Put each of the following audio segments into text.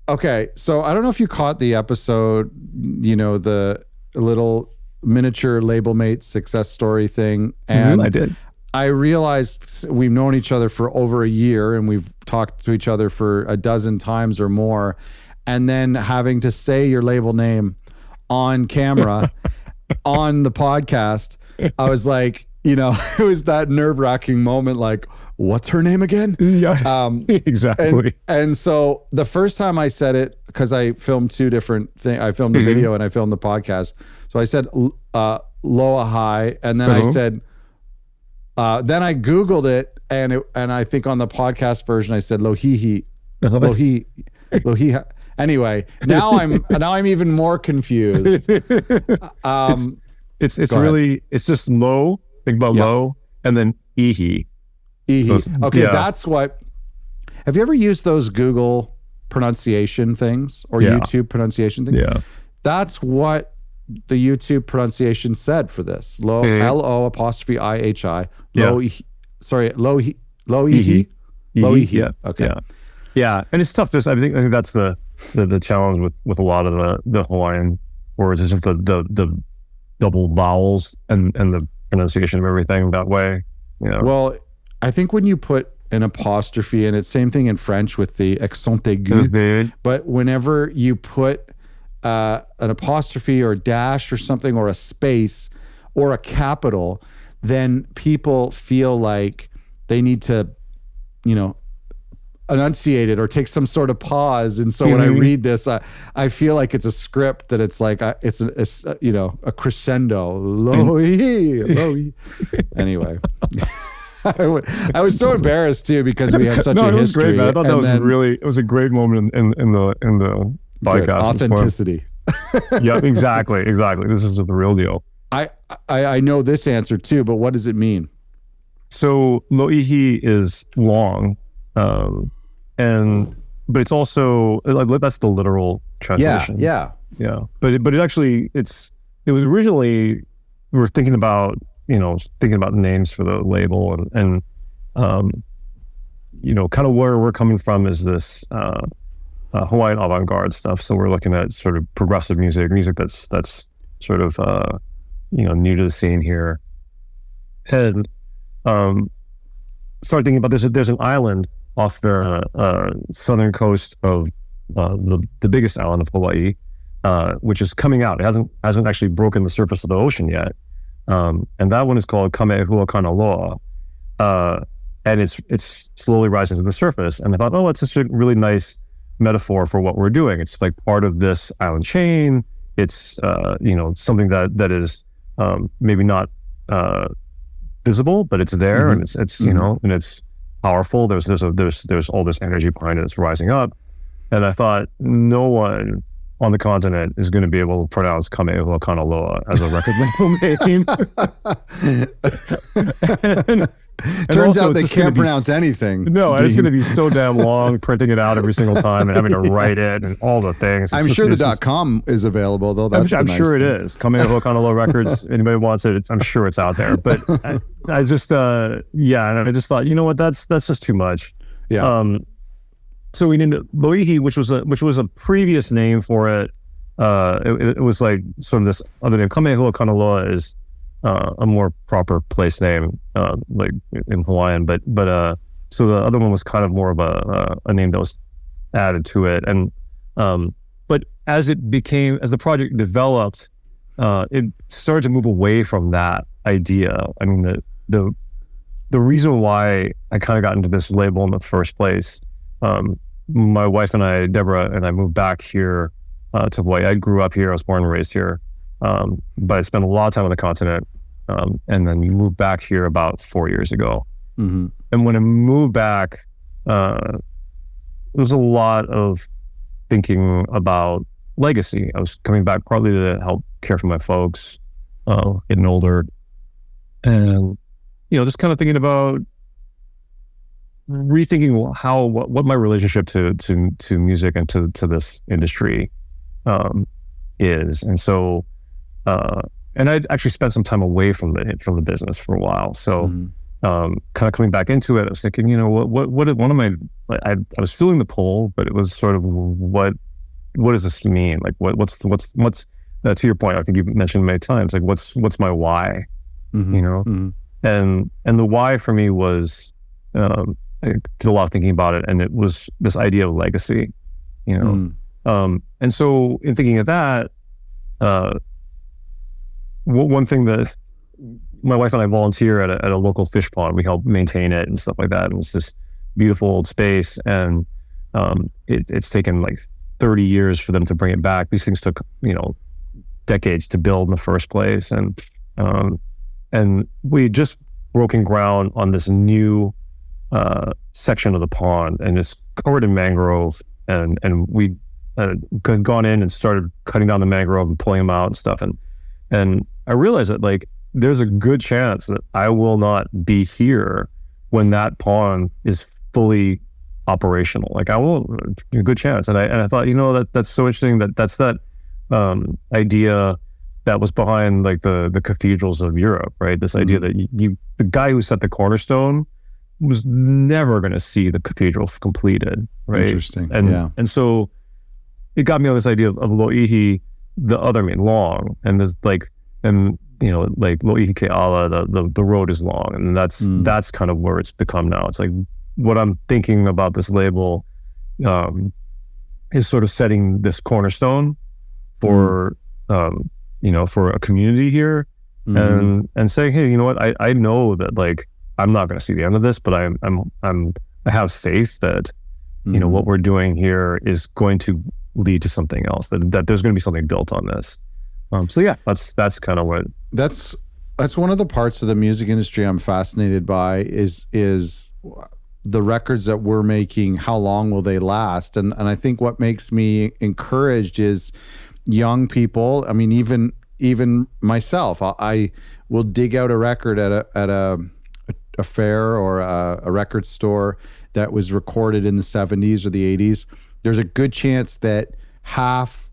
Okay, so I don't know if you caught the episode, the little miniature label mate success story thing. And I did. I realized we've known each other for over a year and we've talked to each other for a dozen times or more. And then having to say your label name on camera on the podcast, I was like, it was that nerve-wracking moment, like, what's her name again? Yeah, exactly. And so the first time I said it, because I filmed two different things, I filmed the video and I filmed the podcast. So I said Loa Hi, and then I said, then I Googled it, and I think on the podcast version I said Lohihi, Lohihi. Anyway, now I'm even more confused. It's really, it's just low. Think about low, and then ihi. Okay, that's what. Have you ever used those Google pronunciation things or YouTube pronunciation things? Yeah. That's what the YouTube pronunciation said for this. Lo apostrophe IHI. Lohihi. Yeah. Okay. Yeah, and it's tough. I think that's the challenge with a lot of the Hawaiian words is just the double vowels and the pronunciation of everything that way. Well, I think when you put an apostrophe, and it's same thing in French with the accent aigu, but whenever you put an apostrophe or dash or something or a space or a capital, then people feel like they need to, enunciate it or take some sort of pause. And so when I read this, I feel like it's a script that it's like it's a crescendo. Lohi. Anyway. I was so embarrassed too because we have such a history. It was great, man. I thought it was a great moment in the podcast. Authenticity. Yeah, exactly. This is the real deal. I know this answer too, but what does it mean? So Lo'ihi is long, but it's also that's the literal translation. Yeah. But it actually it was originally we were thinking about names for the label and kind of where we're coming from is this Hawaiian avant-garde stuff. So we're looking at sort of progressive music that's sort of new to the scene here, and start thinking about there's an island off the southern coast of the biggest island of Hawaii, which is coming out. It hasn't actually broken the surface of the ocean yet. And that one is called Kamehuakana Loa. And it's slowly rising to the surface. And I thought, it's just a really nice metaphor for what we're doing. It's like part of this island chain. It's something that is maybe not visible, but it's there, and it's and it's powerful. There's all this energy behind it that's rising up. And I thought no one on the continent is going to be able to pronounce Kamehuakana Loa as a record label name. Turns out they can't pronounce anything. No, and it's going to be so damn long, printing it out every single time and having to write it and all the things. I'm sure the .com is available, though. I'm sure it is. Kamehuakana Loa Records. Anybody wants it, I'm sure it's out there. But I just, and I just thought, you know what, that's just too much. Yeah. So we named it Lo'ihi, which was a previous name for it. It was like sort of this other name. Kamehuakana Loa is a more proper place name, like in Hawaiian. But so the other one was kind of more of a name that was added to it. And but as the project developed, it started to move away from that idea. I mean, the reason why I kind of got into this label in the first place. My wife and I, Deborah, and I moved back here to Hawaii. I grew up here. I was born and raised here. But I spent a lot of time on the continent. And then we moved back here about 4 years ago. Mm-hmm. And when I moved back, there was a lot of thinking about legacy. I was coming back partly to help care for my folks, getting older. And, just kind of thinking about rethinking what my relationship to music and to this industry is. And so and I'd actually spent some time away from the business for a while. So kind of coming back into it, I was thinking, what one of my, like, I was feeling the pull, but it was sort of what does this mean? Like what's to your point, I think you've mentioned many times, like what's my why, and the why for me was, I did a lot of thinking about it, and it was this idea of legacy, and so in thinking of that, one thing that my wife and I volunteer at a local fish pond. We help maintain it and stuff like that. And it's this beautiful old space, and it's taken like 30 years for them to bring it back. These things took decades to build in the first place, and we had just broken ground on this new section of the pond, and it's covered in mangrove, and we gone in and started cutting down the mangrove and pulling them out and stuff, and I realized that, like, there's a good chance that I will not be here when that pond is fully operational. Like, I will, a good chance. And I thought, that's so interesting that's that idea that was behind, like, the cathedrals of Europe, right? This idea that the guy who set the cornerstone was never going to see the cathedral completed, right? Interesting. And so it got me on this idea of Lo'ihi, the other mean long, and there's like Lo'ihi Ke'ala, the road is long, and that's kind of where it's become now. It's like what I'm thinking about this label is sort of setting this cornerstone for for a community here, and saying, hey, you know what, I know that, like, I'm not going to see the end of this, but I have faith that what we're doing here is going to lead to something else, that there's going to be something built on this. So yeah, that's kind of what. That's one of the parts of the music industry I'm fascinated by is the records that we're making. How long will they last? And I think what makes me encouraged is young people. I mean, even myself, I will dig out a record at a fair or a record store that was recorded in the 70s or the 80s. There's a good chance that half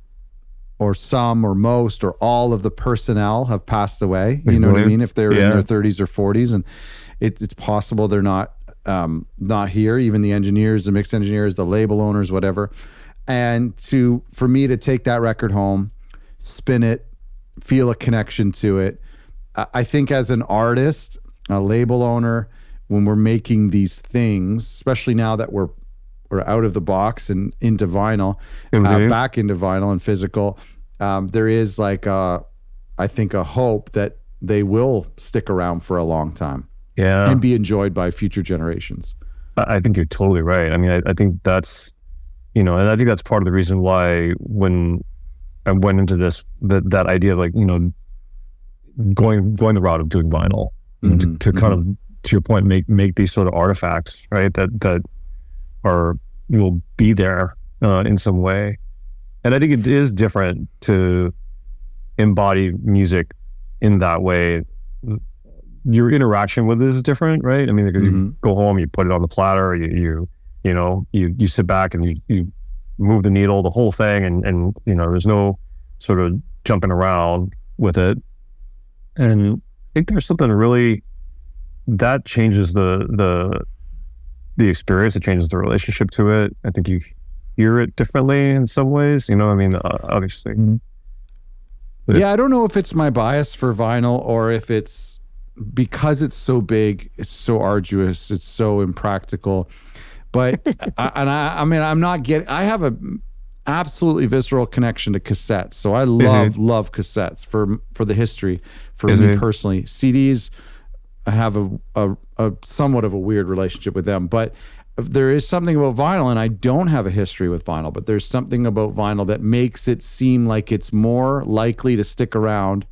or some or most or all of the personnel have passed away. You know what I mean? If they're in their 30s or 40s, and it's possible they're not here, even the engineers, the mix engineers, the label owners, whatever. And for me to take that record home, spin it, feel a connection to it. I think as an artist, a label owner, when we're making these things, especially now that we're out of the box and into vinyl, back into vinyl and physical, there is like I think a hope that they will stick around for a long time, and be enjoyed by future generations. I think you're totally right. I mean, I think that's, and I think that's part of the reason why when I went into this, that idea of, like, going the route of doing vinyl, to kind of, to your point, make these sort of artifacts, right? That will be there in some way. And I think it is different to embody music in that way. Your interaction with it is different, right? I mean, you go home, you put it on the platter, you sit back and you move the needle, the whole thing, and there's no sort of jumping around with it. And I think there's something really that changes the experience. It changes the relationship to it. I think you hear it differently in some ways. I mean, obviously. I don't know if it's my bias for vinyl or if it's because it's so big, it's so arduous, it's so impractical. But I have a absolutely visceral connection to cassettes. So I love cassettes for the history, for me personally. CDs, I have a somewhat of a weird relationship with them, but there is something about vinyl, and I don't have a history with vinyl, but there's something about vinyl that makes it seem like it's more likely to stick around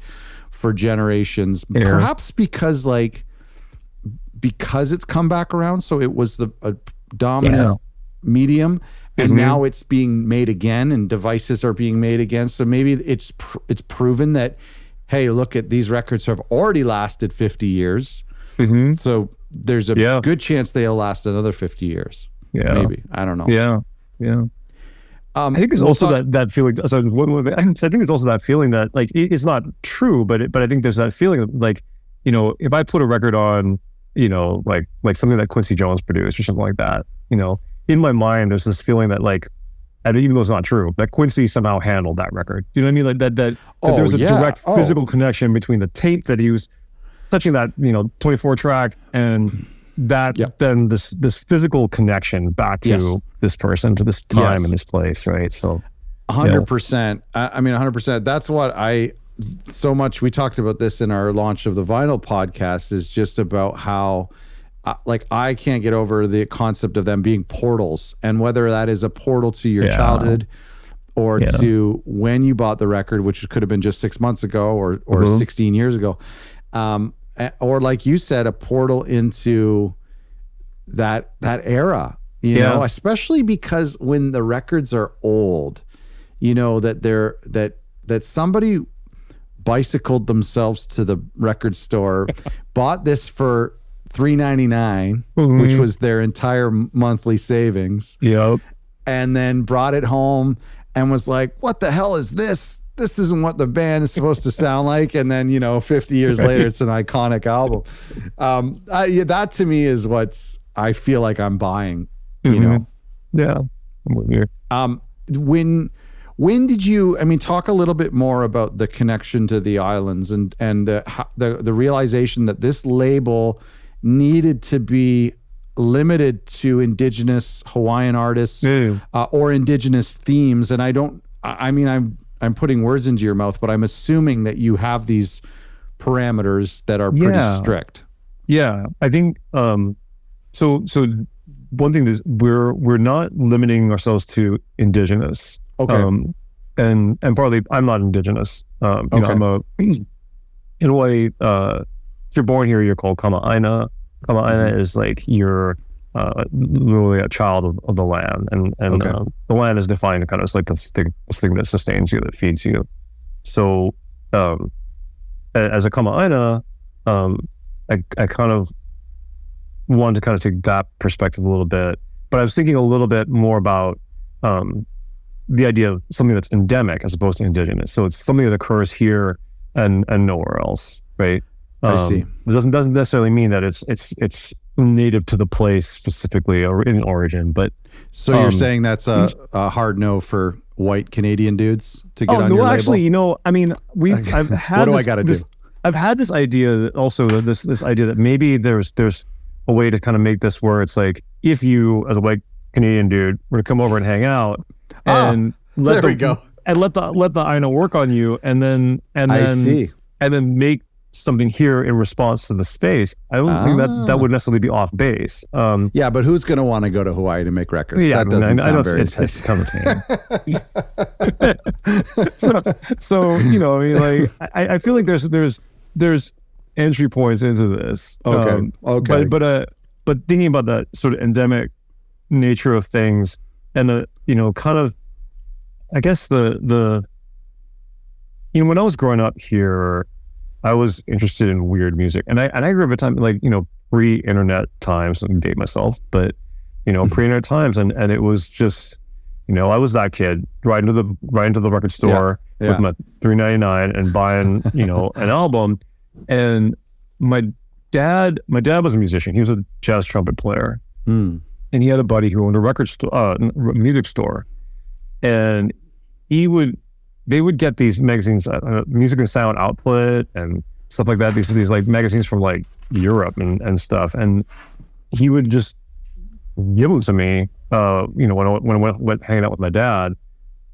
for generations. Perhaps because it's come back around, so it was a dominant medium, and now it's being made again, and devices are being made again. So maybe it's proven that, hey, look at these records have already lasted 50 years. So there's a good chance they'll last another 50 years. Maybe. I don't know. I think it's also that feeling. So I think it's also that feeling that, like, it's not true, but I think there's that feeling of, like, if I put a record on like something that Quincy Jones produced or something like that. In my mind, there's this feeling that like, and even though it's not true, that Quincy somehow handled that record. You know what I mean? Like that there was a direct physical connection between the tape that he was touching, that 24 track, and that then this physical connection back to this person, to this time and this place, right? So 100%. I mean, 100%. That's what so much, we talked about this in our launch of the vinyl podcast, is just about how like I can't get over the concept of them being portals, and whether that is a portal to your childhood or to when you bought the record, which could have been just 6 months ago or 16 years ago, or like you said, a portal into that era, especially because when the records are old, that somebody bicycled themselves to the record store, bought this for $3.99, which was their entire monthly savings. And then brought it home and was like, what the hell is this? This isn't what the band is supposed to sound like. And then, 50 years later, it's an iconic album. That to me is what's, I feel like I'm buying, Yeah. I'm with you. When did you, talk a little bit more about the connection to the islands and the realization that this label needed to be limited to indigenous Hawaiian artists or indigenous themes. And I'm putting words into your mouth, but I'm assuming that you have these parameters that are pretty strict. Yeah, I think so one thing is we're not limiting ourselves to indigenous. Okay. And partly I'm not indigenous. I'm in Hawaii, if you're born here, you're called Kama'aina. Kama'aina is like you're literally a child of the land, and the land is defined kind of as like the thing that sustains you, that feeds you. So as a Kama'aina, I kind of wanted to kind of take that perspective a little bit, but I was thinking a little bit more about the idea of something that's endemic as opposed to indigenous. So it's something that occurs here and nowhere else, right? I see. It doesn't necessarily mean that it's native to the place specifically or in origin, but so you're saying that's a hard no for white Canadian dudes to get on your label? Actually, I've had what do I got to do? I've had this idea that also this idea that maybe there's a way to kind of make this where it's like, if you as a white Canadian dude were to come over and hang out and let the Aina work on you, and then make something here in response to the space. I don't think that would necessarily be off base. But who's going to want to go to Hawaii to make records? That doesn't sound very it's kind of so I feel like there's entry points into this. Okay. But thinking about that sort of endemic nature of things, and kind of, I guess the when I was growing up here, I was interested in weird music, and I grew up at a time like pre-internet times. I can date myself, but pre-internet times, and it was just I was that kid right into the record store with my $3.99 and buying an album. And my dad was a musician. He was a jazz trumpet player, and he had a buddy who owned a music store, and they would get these magazines, Music and Sound Output and stuff like that. These like magazines from like Europe and stuff, and he would just give them to me. When I went hanging out with my dad,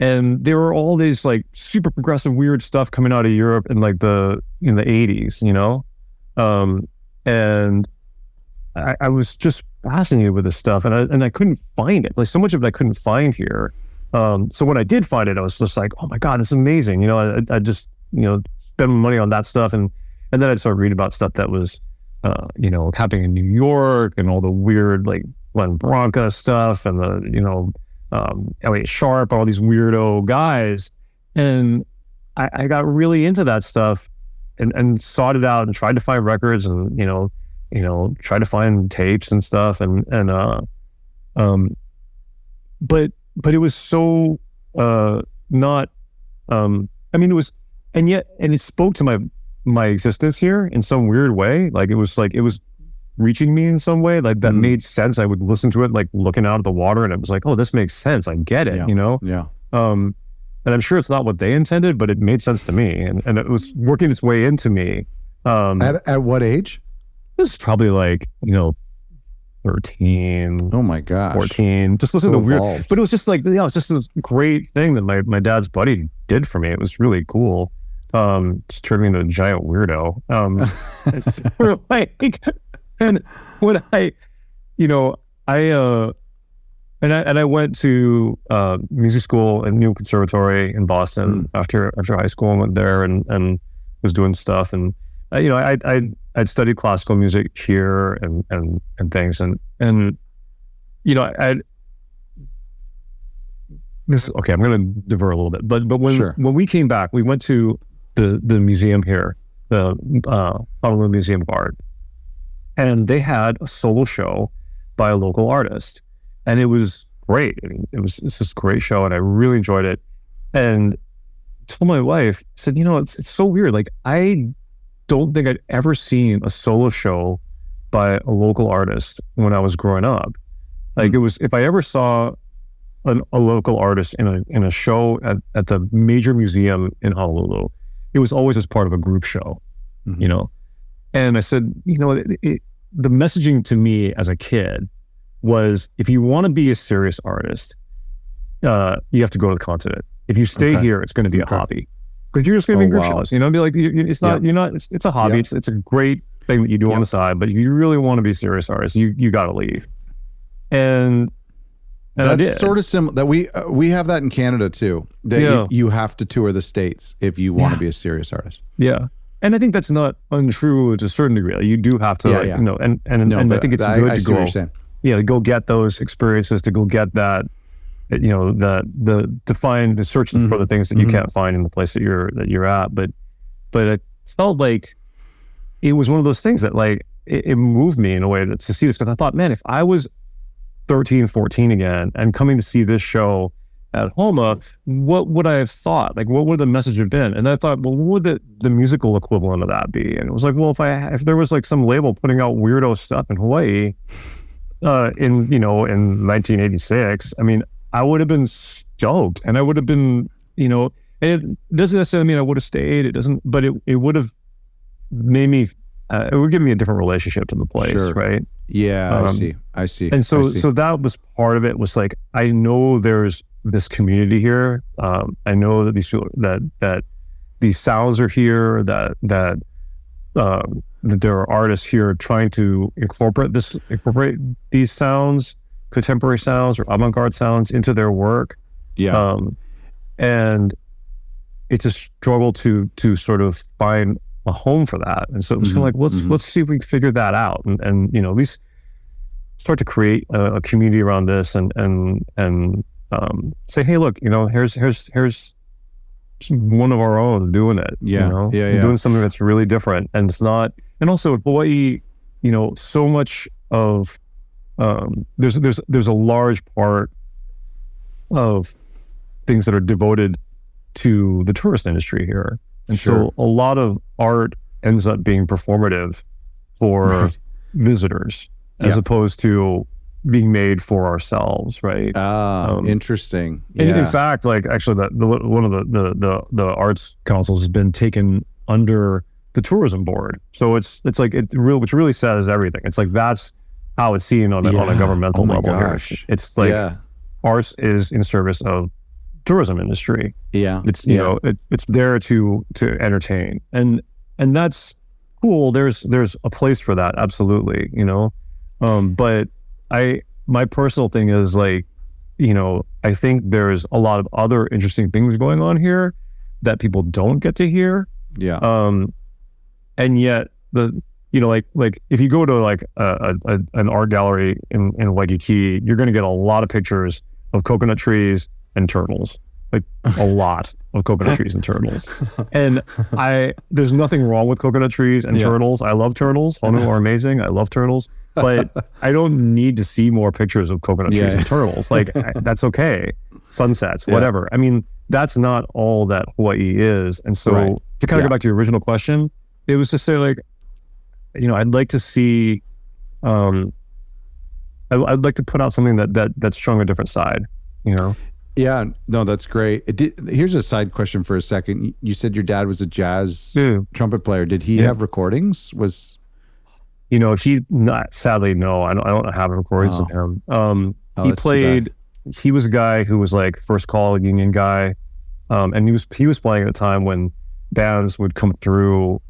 and there were all these like super progressive, weird stuff coming out of Europe in like in the 80s, and I was just fascinated with this stuff, and I couldn't find it. Like so much of it I couldn't find here. So when I did find it, I was just like, oh my God, it's amazing. I just, spend money on that stuff. And then I'd start reading about stuff that was, happening in New York and all the weird, like Glenn Branca stuff and the, Elliot Sharp, all these weirdo guys. And I got really into that stuff and sought it out and tried to find records and, tried to find tapes and stuff. But it was so not. It was, and it spoke to my existence here in some weird way. Like it was reaching me in some way, like that made sense. I would listen to it like looking out at the water, and it was like, oh, this makes sense. I get it, you know? Yeah. And I'm sure it's not what they intended, but it made sense to me, and it was working its way into me. At what age? This is probably like, 13. Oh my gosh. 14. Just listen to weird, but it was just like, it's just this great thing that my dad's buddy did for me. It was really cool. Just turned me into a giant weirdo. It's sort of like, and when I went to music school and New Conservatory in Boston after high school, and went there and was doing stuff, and I'd studied classical music here and things, and this is okay. I'm going to divert a little bit, but when we came back, we went to the museum here, the Honolulu Museum of Art, and they had a solo show by a local artist, and it was great. I mean, it's this great show, and I really enjoyed it. And I told my wife, I said, it's so weird. Like, I don't think I'd ever seen a solo show by a local artist when I was growing up. Like, it was, if I ever saw a local artist in a show at the major museum in Honolulu, it was always as part of a group show, And I said, the messaging to me as a kid was, if you want to be a serious artist, you have to go to the continent. If you stay here, it's going to be a hobby, because you're just going to be in group shows. Be like, it's not. You're not. It's a hobby. It's a great thing that you do on the side. But if you really want to be a serious artist, you got to leave. And that's sort of similar. That we have that in Canada too. That you have to tour the States if you want to be a serious artist. Yeah. And I think that's not untrue to a certain degree. You do have to, and I think it's good to go. To go get those experiences, to go get that, to find, to search for the things that you can't find in the place that you're at. But it felt like it was one of those things that, like, it moved me in a way to see this, because I thought, man, if I was 13, 14 again and coming to see this show at Homa, what would I have thought? Like, what would the message have been? And I thought, well, what would the musical equivalent of that be? And it was like, well, if there was like some label putting out weirdo stuff in Hawaii in 1986, I mean, I would have been stoked, and I would have been, and it doesn't necessarily mean I would have stayed. It doesn't, but it would have made me, it would give me a different relationship to the place, right? Yeah, I see. And so that was part of it. Was like, I know there's this community here. I know that these people, that these sounds are here. That there are artists here trying to incorporate these sounds, contemporary sounds or avant-garde sounds, into their work. Yeah. And it's a struggle to sort of find a home for that. And so it was kind of like, let's see if we can figure that out, and at least start to create a community around this, and say, hey, look, here's one of our own doing it. Doing something that's really different. And it's not, and also Hawaii, so much of there's a large part of things that are devoted to the tourist industry here. And so a lot of art ends up being performative for visitors, as opposed to being made for ourselves, right? Interesting. And in fact, like, actually, one of the arts councils has been taken under the tourism board. So it's like, which really says everything. It's like, that's how it's seen on a governmental level here. It's like, arts is in service of tourism industry. It's it's there to entertain, and that's cool. There's a place for that, absolutely. But my personal thing is, like, I think there's a lot of other interesting things going on here that people don't get to hear. And yet like if you go to like an art gallery in Waikiki, you're going to get a lot of pictures of coconut trees and turtles, like a lot of coconut trees and turtles. And there's nothing wrong with coconut trees and turtles. I love turtles. Honu are amazing. I love turtles, but I don't need to see more pictures of coconut trees and turtles. Like, that's okay. Sunsets, whatever. I mean, that's not all that Hawaii is. And so to kind of go back to your original question, it was to say, like, I'd like to see I'd like to put out something that's showing a different side, you know? Yeah, no, that's great. Here's a side question for a second. You said your dad was a jazz trumpet player. Did he have recordings? Sadly, no, I don't have recordings of him. He played, he was a guy who was like first call union guy. And he was playing at a time when bands would come through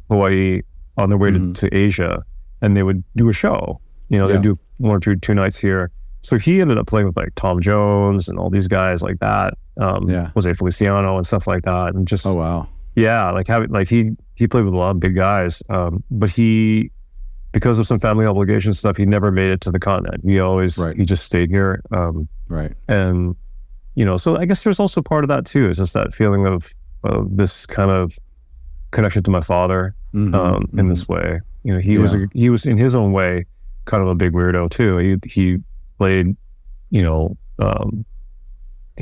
Hawaii on their way to Asia, and they would do a show. They'd do one or two nights here. So he ended up playing with like Tom Jones and all these guys like that. Jose Feliciano and stuff like that. And just he played with a lot of big guys. But because of some family obligations stuff, he never made it to the continent. He just stayed here. And so I guess there's also part of that too. It's just that feeling of this kind of connection to my father in this way. He was in his own way kind of a big weirdo too. He played, he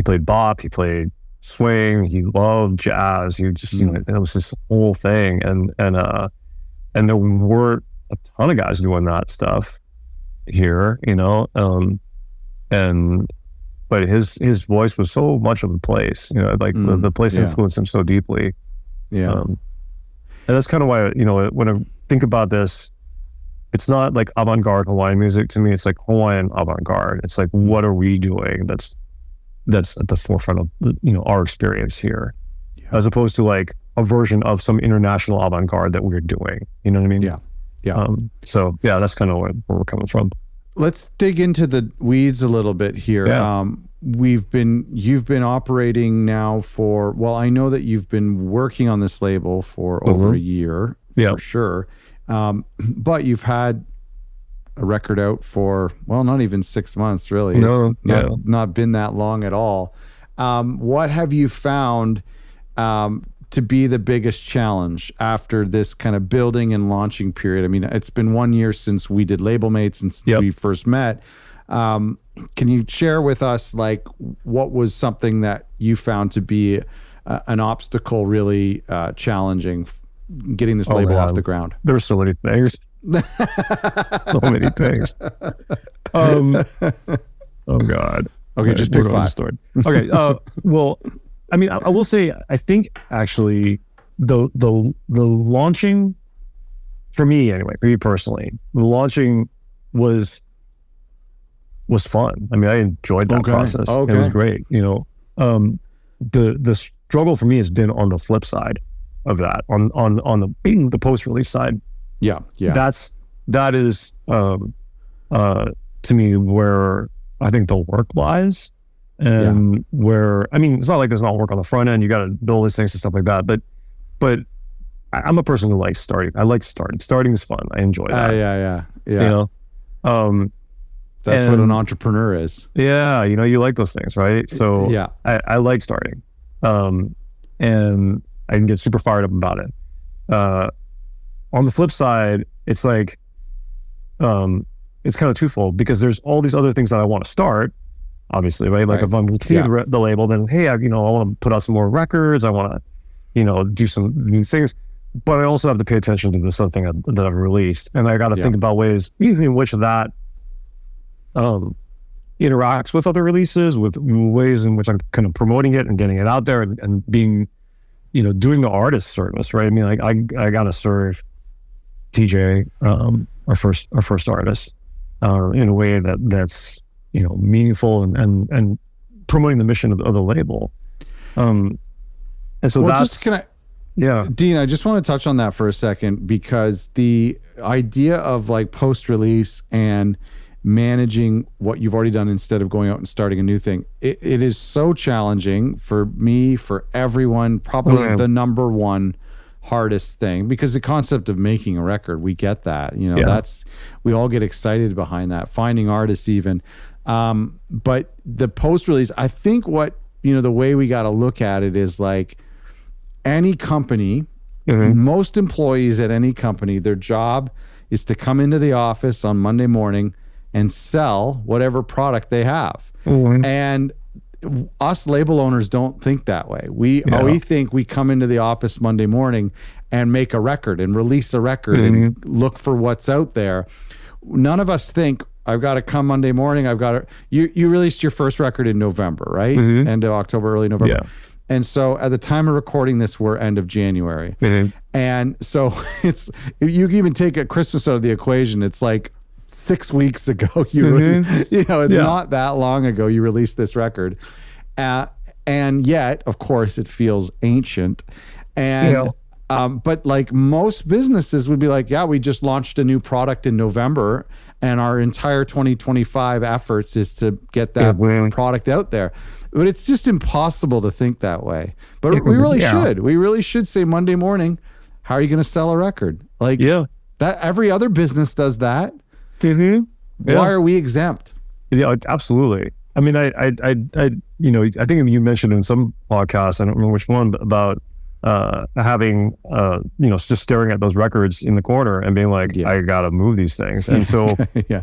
played bop, he played swing, he loved jazz. He just, it was his whole thing. And there were a ton of guys doing that stuff here, but his voice was so much of the place, the place influenced him so deeply. And that's kind of why, when I think about this, it's not like avant-garde Hawaiian music to me. It's like Hawaiian avant-garde. It's like, what are we doing that's at the forefront of our experience here, as opposed to like a version of some international avant-garde that we're doing. You know what I mean? So that's kind of where we're coming from. Let's dig into the weeds a little bit here. You've been operating now I know that you've been working on this label for over a year, for sure. But you've had a record out for, not even 6 months, really. It's not been that long at all. What have you found to be the biggest challenge after this kind of building and launching period? I mean, it's been 1 year since we did Label Mates and since we first met. Can you share with us, like, what was something that you found to be an obstacle really challenging getting this label off the ground? There were so many things. So many things. Oh God. Okay, just pick five. Okay. Well, I mean, I will say, I think actually the launching, for me anyway, for me personally, the launching was fun. I mean, I enjoyed that process. It was great. The struggle for me has been on the flip side of that, on the post-release side. That is to me where I think the work lies, and where, I mean, it's not like there's not work on the front end. You got to build these things and stuff like that. But I'm a person who likes starting. I like starting. Starting is fun. I enjoy that. That's what an entrepreneur is. Yeah, you like those things, right? So I like starting, and I can get super fired up about it. On the flip side, it's like, it's kind of twofold, because there's all these other things that I want to start, obviously, right? Like if I'm going to continue the label, then hey, I want to put out some more records. I want to, do some new things, but I also have to pay attention to this other thing that I've released, and I got to think about ways in which that interacts with other releases, with ways in which I'm kind of promoting it and getting it out there, and being, doing the artist service, right? I mean, like I got to serve TJ, our first artist, in a way that's meaningful and promoting the mission of the label. And so Dean, I just want to touch on that for a second, because the idea of like post-release and managing what you've already done instead of going out and starting a new thing, it is so challenging for me, for everyone, probably the number one hardest thing, because the concept of making a record, we get that, that's, we all get excited behind that, finding artists even, but the post-release, I think what, the way we got to look at it is like any company, most employees at any company, their job is to come into the office on Monday morning and sell whatever product they have. And us label owners don't think that way. We think we come into the office Monday morning and make a record and release a record and look for what's out there. none of us think I've got to come Monday morning. I've got to, you released your first record in November, right? Mm-hmm. End of October, early November. Yeah. And so at the time of recording this, we're end of January. Mm-hmm. And so you can even take a Christmas out of the equation. It's like 6 weeks ago, it's not that long ago you released this record. And yet, of course, it feels ancient. And, but like most businesses would be like, yeah, we just launched a new product in November and our entire 2025 efforts is to get that product out there. But it's just impossible to think that way. But we really should. We really should say Monday morning, how are you going to sell a record? Like that every other business does that. Mm-hmm. Why are we exempt? Yeah, absolutely. I mean, I think you mentioned in some podcasts, I don't remember which one, about having, just staring at those records in the corner and being like, I got to move these things. And so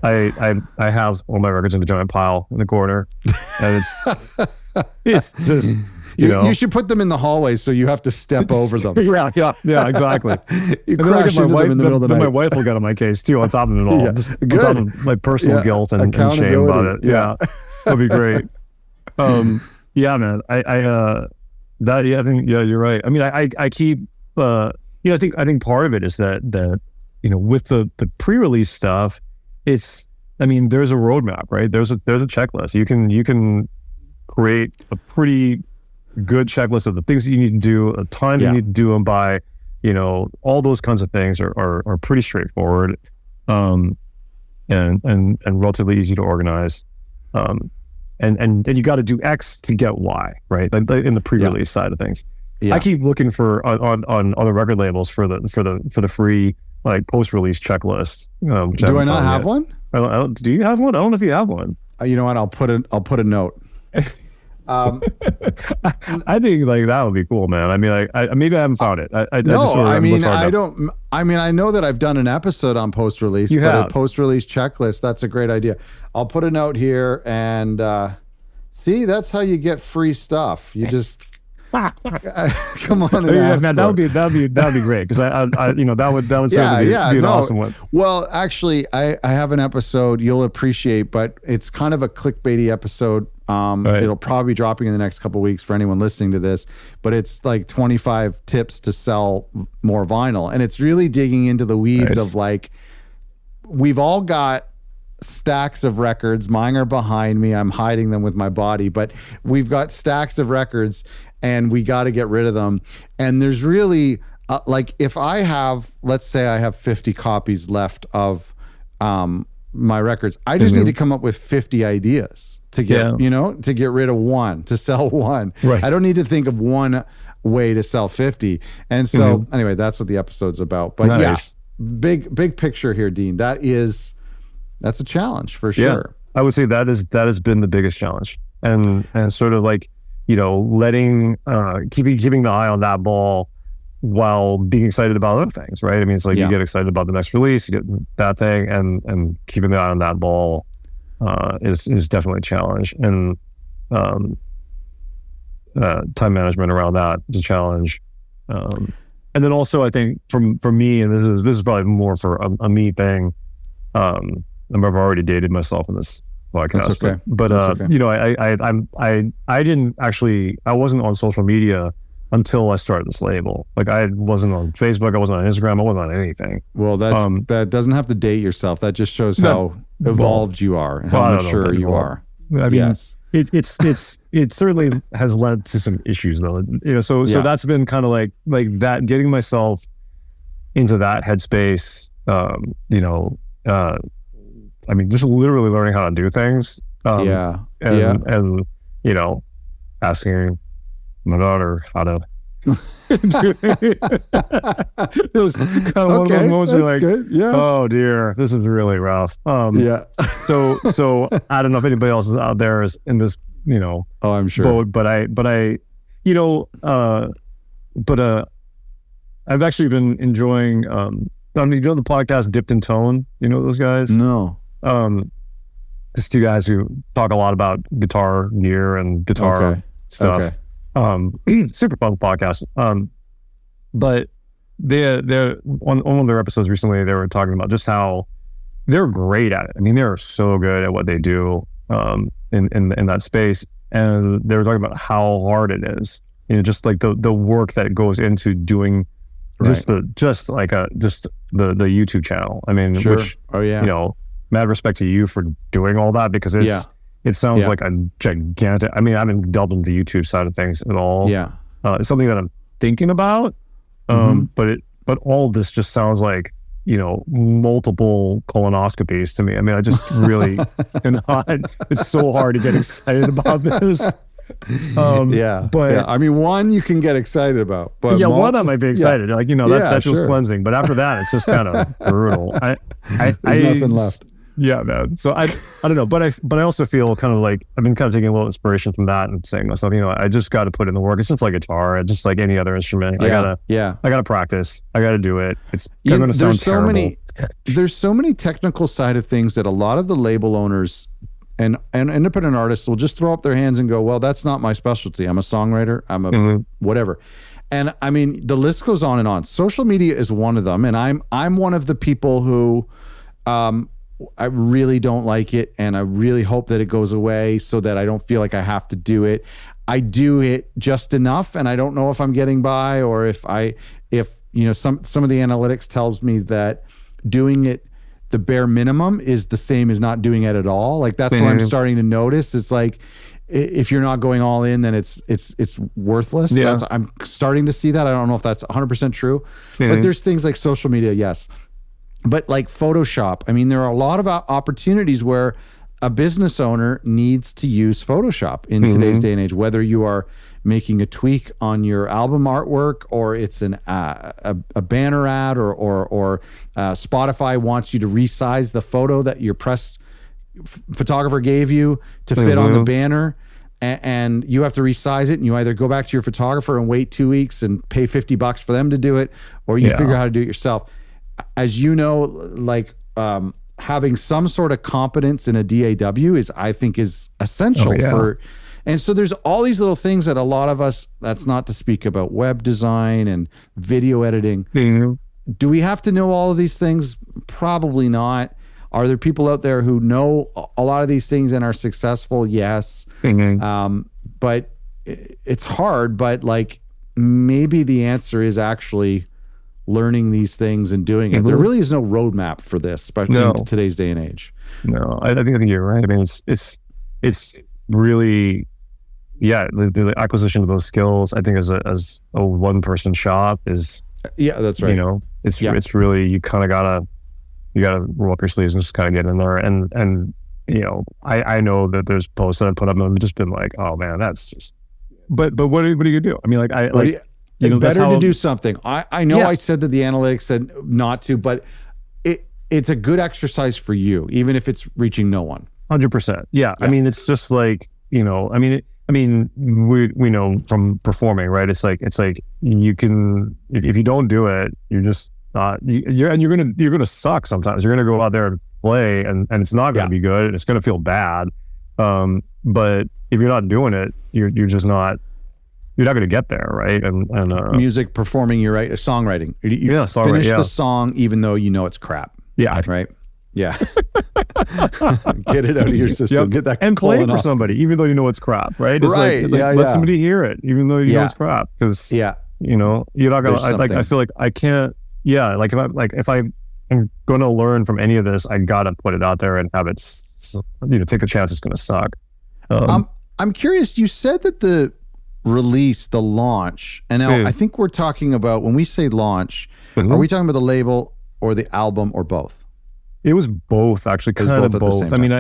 I have all my records in a giant pile in the corner, and it's just, you should put them in the hallway so you have to step over them. yeah, exactly. You crash into them in the middle of the night. My wife will get on my case too, on top of it all. Yeah. Just on top of my personal guilt and shame about it. Yeah. That'd be great. Yeah, man. I think you're right. I mean, I keep I think part of it is that with the pre-release stuff, there's a roadmap, right? There's a checklist. You can create a pretty good checklist of the things that you need to do, the time you need to do them by, all those kinds of things are pretty straightforward, and relatively easy to organize. And you got to do X to get Y, right? Like in the pre-release side of things. Yeah. I keep looking for on other record labels for the free like post-release checklist. Do I not have one? Do you have one? I don't know if you have one. You know what? I'll put a note. I think like that would be cool, man. I mean, like, maybe I haven't found it. I know that I've done an episode on post-release. A post-release checklist. That's a great idea. I'll put a note here and see. That's how you get free stuff. You just come on. And man, that'd be great because that would certainly be an awesome one. Well, actually, I have an episode you'll appreciate, but it's kind of a clickbaity episode. Right. It'll probably be dropping in the next couple of weeks for anyone listening to this, but it's like 25 tips to sell more vinyl. And it's really digging into the weeds of like, we've all got stacks of records. Mine are behind me. I'm hiding them with my body, but we've got stacks of records and we got to get rid of them. And there's really like, if I have, let's say I have 50 copies left of my records, I just need to come up with 50 ideas to get, to get rid of one, to sell one. Right. I don't need to think of one way to sell 50. And so anyway, that's what the episode's about. But big picture here, Dean. That's a challenge for sure. I would say that has been the biggest challenge. And sort of like, letting keeping the eye on that ball while being excited about other things, right? I mean, it's like you get excited about the next release, you get that thing, and keeping the eye on that ball is definitely a challenge, and time management around that is a challenge, and then also I think for me, and this is probably more for a me thing. I've already dated myself in this podcast, okay. but I wasn't on social media until I started this label. Like I wasn't on Facebook, I wasn't on Instagram, I wasn't on anything. Well, that doesn't have to date yourself. That just shows how evolved you are and how mature you are. I mean, it certainly has led to some issues though. So that's been kind of like that, getting myself into that headspace. I mean, just literally learning how to do things. And asking my daughter how to it was kind of one of those moments where like, oh dear, this is really rough. So I don't know if anybody else is out there is in this, I'm sure boat, but I've actually been enjoying the podcast Dipped in Tone, those guys? No. Just two guys who talk a lot about guitar gear and guitar stuff. Super fun podcast. But they're on one of their episodes recently, they were talking about just how they're great at it. I mean, they're so good at what they do in that space. And they were talking about how hard it is. You know, just like the work that goes into doing just the YouTube channel. I mean, which you know, mad respect to you for doing all that, because it sounds like a gigantic. I mean, I haven't delved into the YouTube side of things at all. Yeah, it's something that I'm thinking about. But all of this just sounds like, you know, multiple colonoscopies to me. I mean, I just really cannot. It's so hard to get excited about this. I mean, one you can get excited about, but one I might be excited. Like, you know, that feels cleansing. But after that, it's just kind of brutal. There's nothing left. Yeah, man. So I don't know, but I also feel kind of like I've been kind of taking a little inspiration from that and saying to myself, you know, I just got to put in the work. It's just like guitar, it's just like any other instrument. I gotta practice. I gotta do it. It's going to sound terrible. There's so many technical side of things that a lot of the label owners and independent artists will just throw up their hands and go, well, that's not my specialty. I'm a songwriter. I'm a whatever. And I mean, the list goes on and on. Social media is one of them, and I'm one of the people who I really don't like it, and I really hope that it goes away so that I don't feel like I have to do it. I do it just enough, and I don't know if I'm getting by, or if you know, some of the analytics tells me that doing it the bare minimum is the same as not doing it at all. Like, that's what I'm starting to notice. It's like, if you're not going all in, then it's worthless. I'm starting to see that. I don't know if that's 100% true, but there's things like social media, yes. But like Photoshop, I mean, there are a lot of opportunities where a business owner needs to use Photoshop in today's day and age, whether you are making a tweak on your album artwork, or it's a banner ad, or Spotify wants you to resize the photo that your press photographer gave you to fit on the banner. And you have to resize it, and you either go back to your photographer and wait 2 weeks and pay $50 for them to do it, or you figure out how to do it yourself. As you know, like having some sort of competence in a DAW I think is essential for. And so there's all these little things that a lot of us, that's not to speak about web design and video editing. Do we have to know all of these things? Probably not. Are there people out there who know a lot of these things and are successful? Yes. But it's hard, but like maybe the answer is actually learning these things and doing it. There really is no roadmap for this, especially in today's day and age. No, I think you're right. I mean, it's really, the acquisition of those skills, I think as a one person shop is, that's right. You know, it's really, you kind of gotta roll up your sleeves and just kind of get in there. And you know, I know that there's posts that I put up and I've just been like, oh man, that's just, but what are you gonna do? I mean, like, you know, better to do something. I know I said that the analytics said not to, but it's a good exercise for you, even if it's reaching no one. 100%. Yeah. I mean, it's just like, you know, I mean, we know from performing, right? It's like you can, if you don't do it, you're just not, you're gonna suck sometimes. You're gonna go out there and play, and it's not gonna be good, and it's gonna feel bad. But if you're not doing it, you're just not. You're not going to get there, right? And music, performing, you're right. Songwriting. You finish the song even though you know it's crap. Yeah. Right? Yeah. Get it out of your system. Get that and play for somebody, even though you know it's crap, right? It's right. Like, let somebody hear it, even though you know it's crap. Because you know, you're not going to. I feel like I can't. Yeah. Like if I am going to learn from any of this, I got to put it out there and have it. You know, take a chance. It's going to suck. I'm curious. You said that the release, the launch, and now I think we're talking about, when we say launch, are we talking about the label or the album or both? It was both, actually, kind of both. I mean,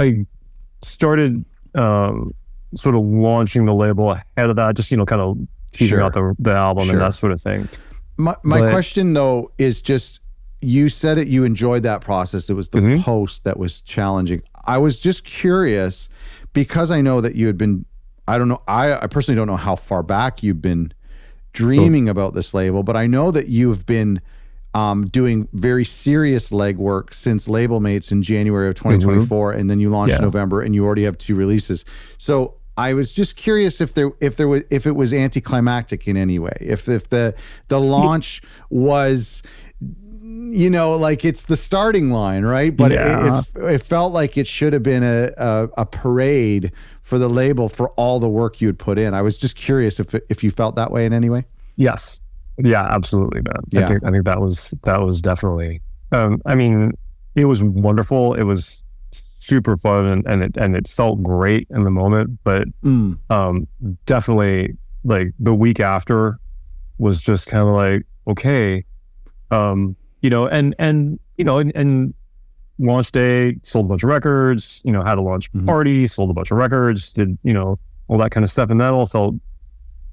I started sort of launching the label ahead of that, just, you know, kind of teasing out the album and that sort of thing. My question though is just, you said it, you enjoyed that process. It was the post that was challenging. I was just curious, because I know that you had been, I don't know, I personally don't know how far back you've been dreaming about this label, but I know that you've been doing very serious legwork since Label Mates in January of 2024, and then you launched in November, and you already have 2 releases. So I was just curious if it was anticlimactic in any way, if the launch was like it's the starting line, right? But it felt like it should have been a parade for the label for all the work you had put in. I was just curious if you felt that way in any way. Yes. Yeah, absolutely, man. Yeah. I think that was definitely, I mean, it was wonderful. It was super fun and it felt great in the moment, but definitely like the week after was just kind of like, okay, and launch day, sold a bunch of records, had a launch party, sold a bunch of records, did, all that kind of stuff. And that all felt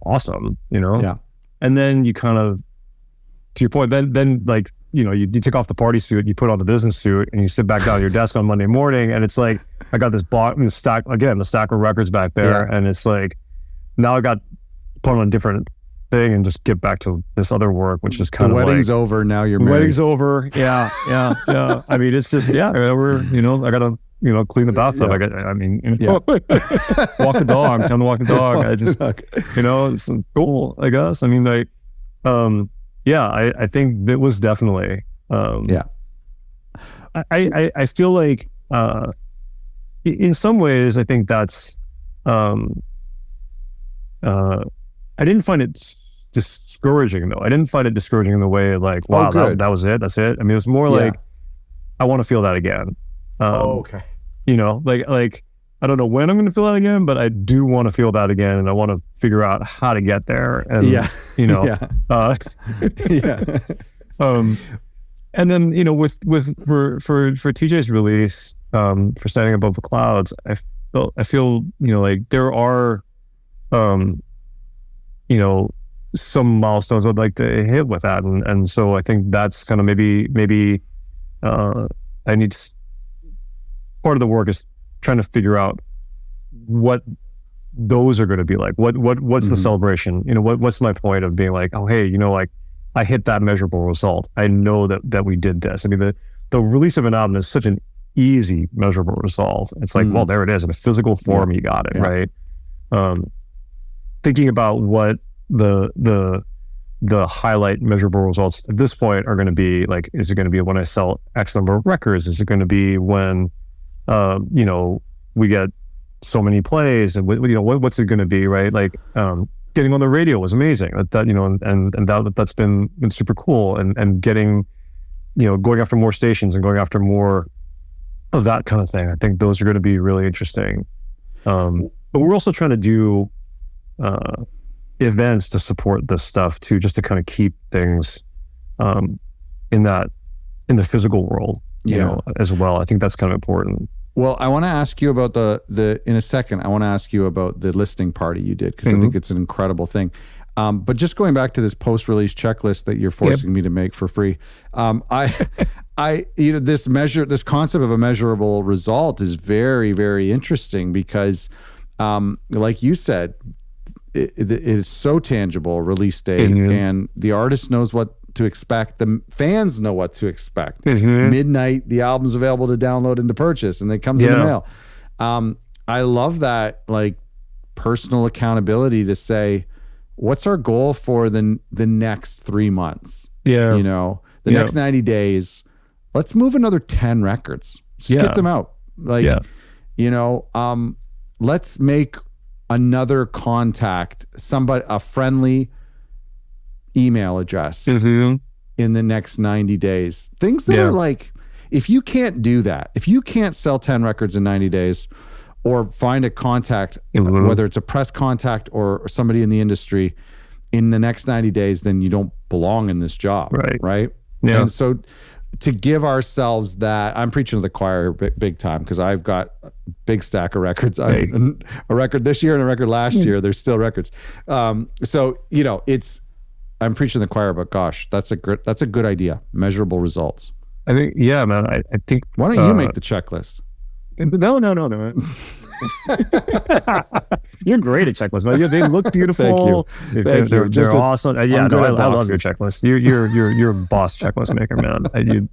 awesome, Yeah. And then you kind of, to your point, then like, you take off the party suit, you put on the business suit, and you sit back down at your desk on Monday morning, and it's like, I got this stack of records back there, and it's like, now I got put on a different thing and just get back to this other work, which is kind of like... The wedding's over, now you're married. Wedding's over, yeah. I mean, it's just, I gotta, clean the bathtub. Walk the dog, time to walk the dog. I just, it's cool, I guess. I mean, like, I think it was definitely, I feel like, in some ways, I think that's, I didn't find it discouraging though. I didn't find it discouraging in the way like, wow, that was it. That's it. I mean, it was more like, I want to feel that again. Okay. Like, I don't know when I'm going to feel that again, but I do want to feel that again. And I want to figure out how to get there. And, and then, for TJ's release, for Standing Above the Clouds, I feel, like there are, some milestones I'd like to hit with that. And so I think that's kind of maybe I need to, part of the work is trying to figure out what those are going to be like. What's the celebration? What's my point of being like, oh, hey, like I hit that measurable result. I know that we did this. I mean, the release of an album is such an easy measurable result. It's like, well, there it is in a physical form. You got it, right? Thinking about what the highlight measurable results at this point are going to be, like, is it going to be when I sell X number of records? Is it going to be when we get so many plays? And what's it going to be, right? Like getting on the radio was amazing. That's been super cool. And getting, going after more stations and going after more of that kind of thing. I think those are going to be really interesting. But we're also trying to do events to support this stuff too, just to kind of keep things in the physical world, as well. I think that's kind of important. Well, I want to ask you about the in a second. I want to ask you about the listening party you did, because I think it's an incredible thing. But just going back to this post-release checklist that you're forcing me to make for free, this concept of a measurable result is very, very interesting because, like you said, it is so tangible. Release date, and the artist knows what to expect. The fans know what to expect. Midnight, the album's available to download and to purchase, and it comes in the mail. I love that, like, personal accountability to say, what's our goal for the next 3 months? The next 90 days. Let's move another 10 records. Just get them out. Let's make another contact, a friendly email address in the next 90 days. Things that are like, if you can't do that, if you can't sell 10 records in 90 days or find a contact, whether it's a press contact or somebody in the industry in the next 90 days, then you don't belong in this job. Right. Yeah. And so to give ourselves that, I'm preaching to the choir big time, because I've got a big stack of records. A record this year and a record last year. There's still records. So I'm preaching to the choir, but gosh, that's a good idea. Measurable results. I think, man. I think. Why don't you make the checklist? No. You're great at checklists, man. They look beautiful. Thank you. They're awesome. I love your checklist. You're a boss checklist maker, man.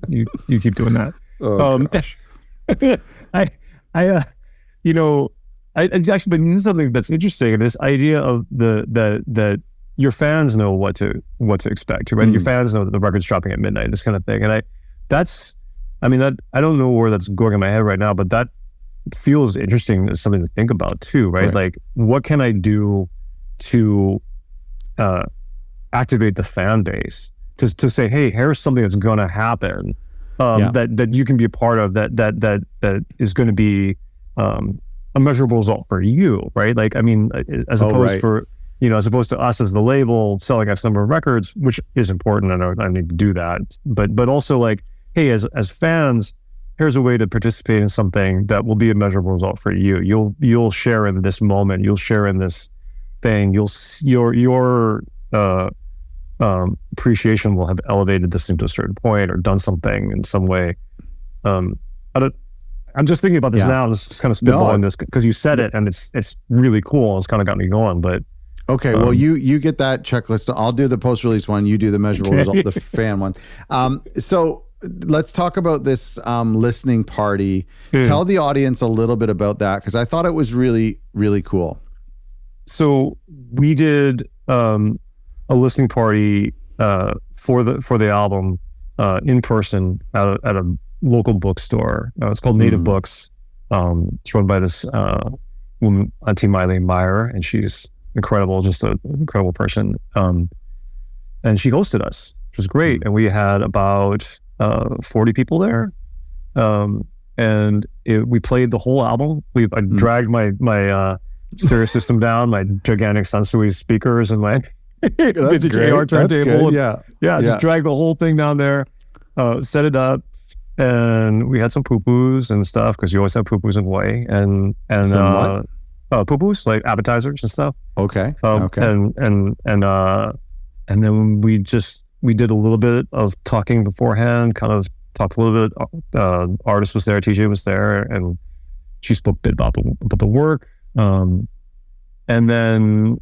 You keep doing that. Gosh. It's actually been something that's interesting. This idea of that your fans know what to expect, right? Your fans know that the record's dropping at midnight, this kind of thing. And I don't know where that's going in my head right now, but that feels interesting as something to think about too, right? Like, what can I do to activate the fan base to say, hey, here's something that's going to happen, that you can be a part of, that is going to be a measurable result for you, right? Like, I mean, as opposed to us as the label selling X number of records, which is important, and I need to do that, but also like, hey, as fans, here's a way to participate in something that will be a measurable result for you. You'll share in this moment. You'll share in this thing. Your appreciation will have elevated this into a certain point or done something in some way. I'm just thinking about this now. Just kind of spitballing this because you said it, and it's really cool. It's kind of got me going. But okay, well, you get that checklist. I'll do the post-release one. You do the measurable result, the fan one. So let's talk about this listening party. Tell the audience a little bit about that, because I thought it was really, really cool. So we did a listening party for the album in person at a local bookstore. It's called Native Books. It's run by this woman, Auntie Miley Meyer, and she's incredible, just an incredible person. And she hosted us, which was great. And we had about 40 people there. And we played the whole album. I dragged my stereo system down, my gigantic Sansui speakers, and my vintage AR turntable. Just dragged the whole thing down there, set it up. And we had some poo-poos and stuff, because you always have poo-poos in Hawaii, and poo-poos, like appetizers and stuff. Okay. And then we did a little bit of talking beforehand, kind of talked a little bit. Artist was there, TJ was there, and she spoke a bit about the work. And then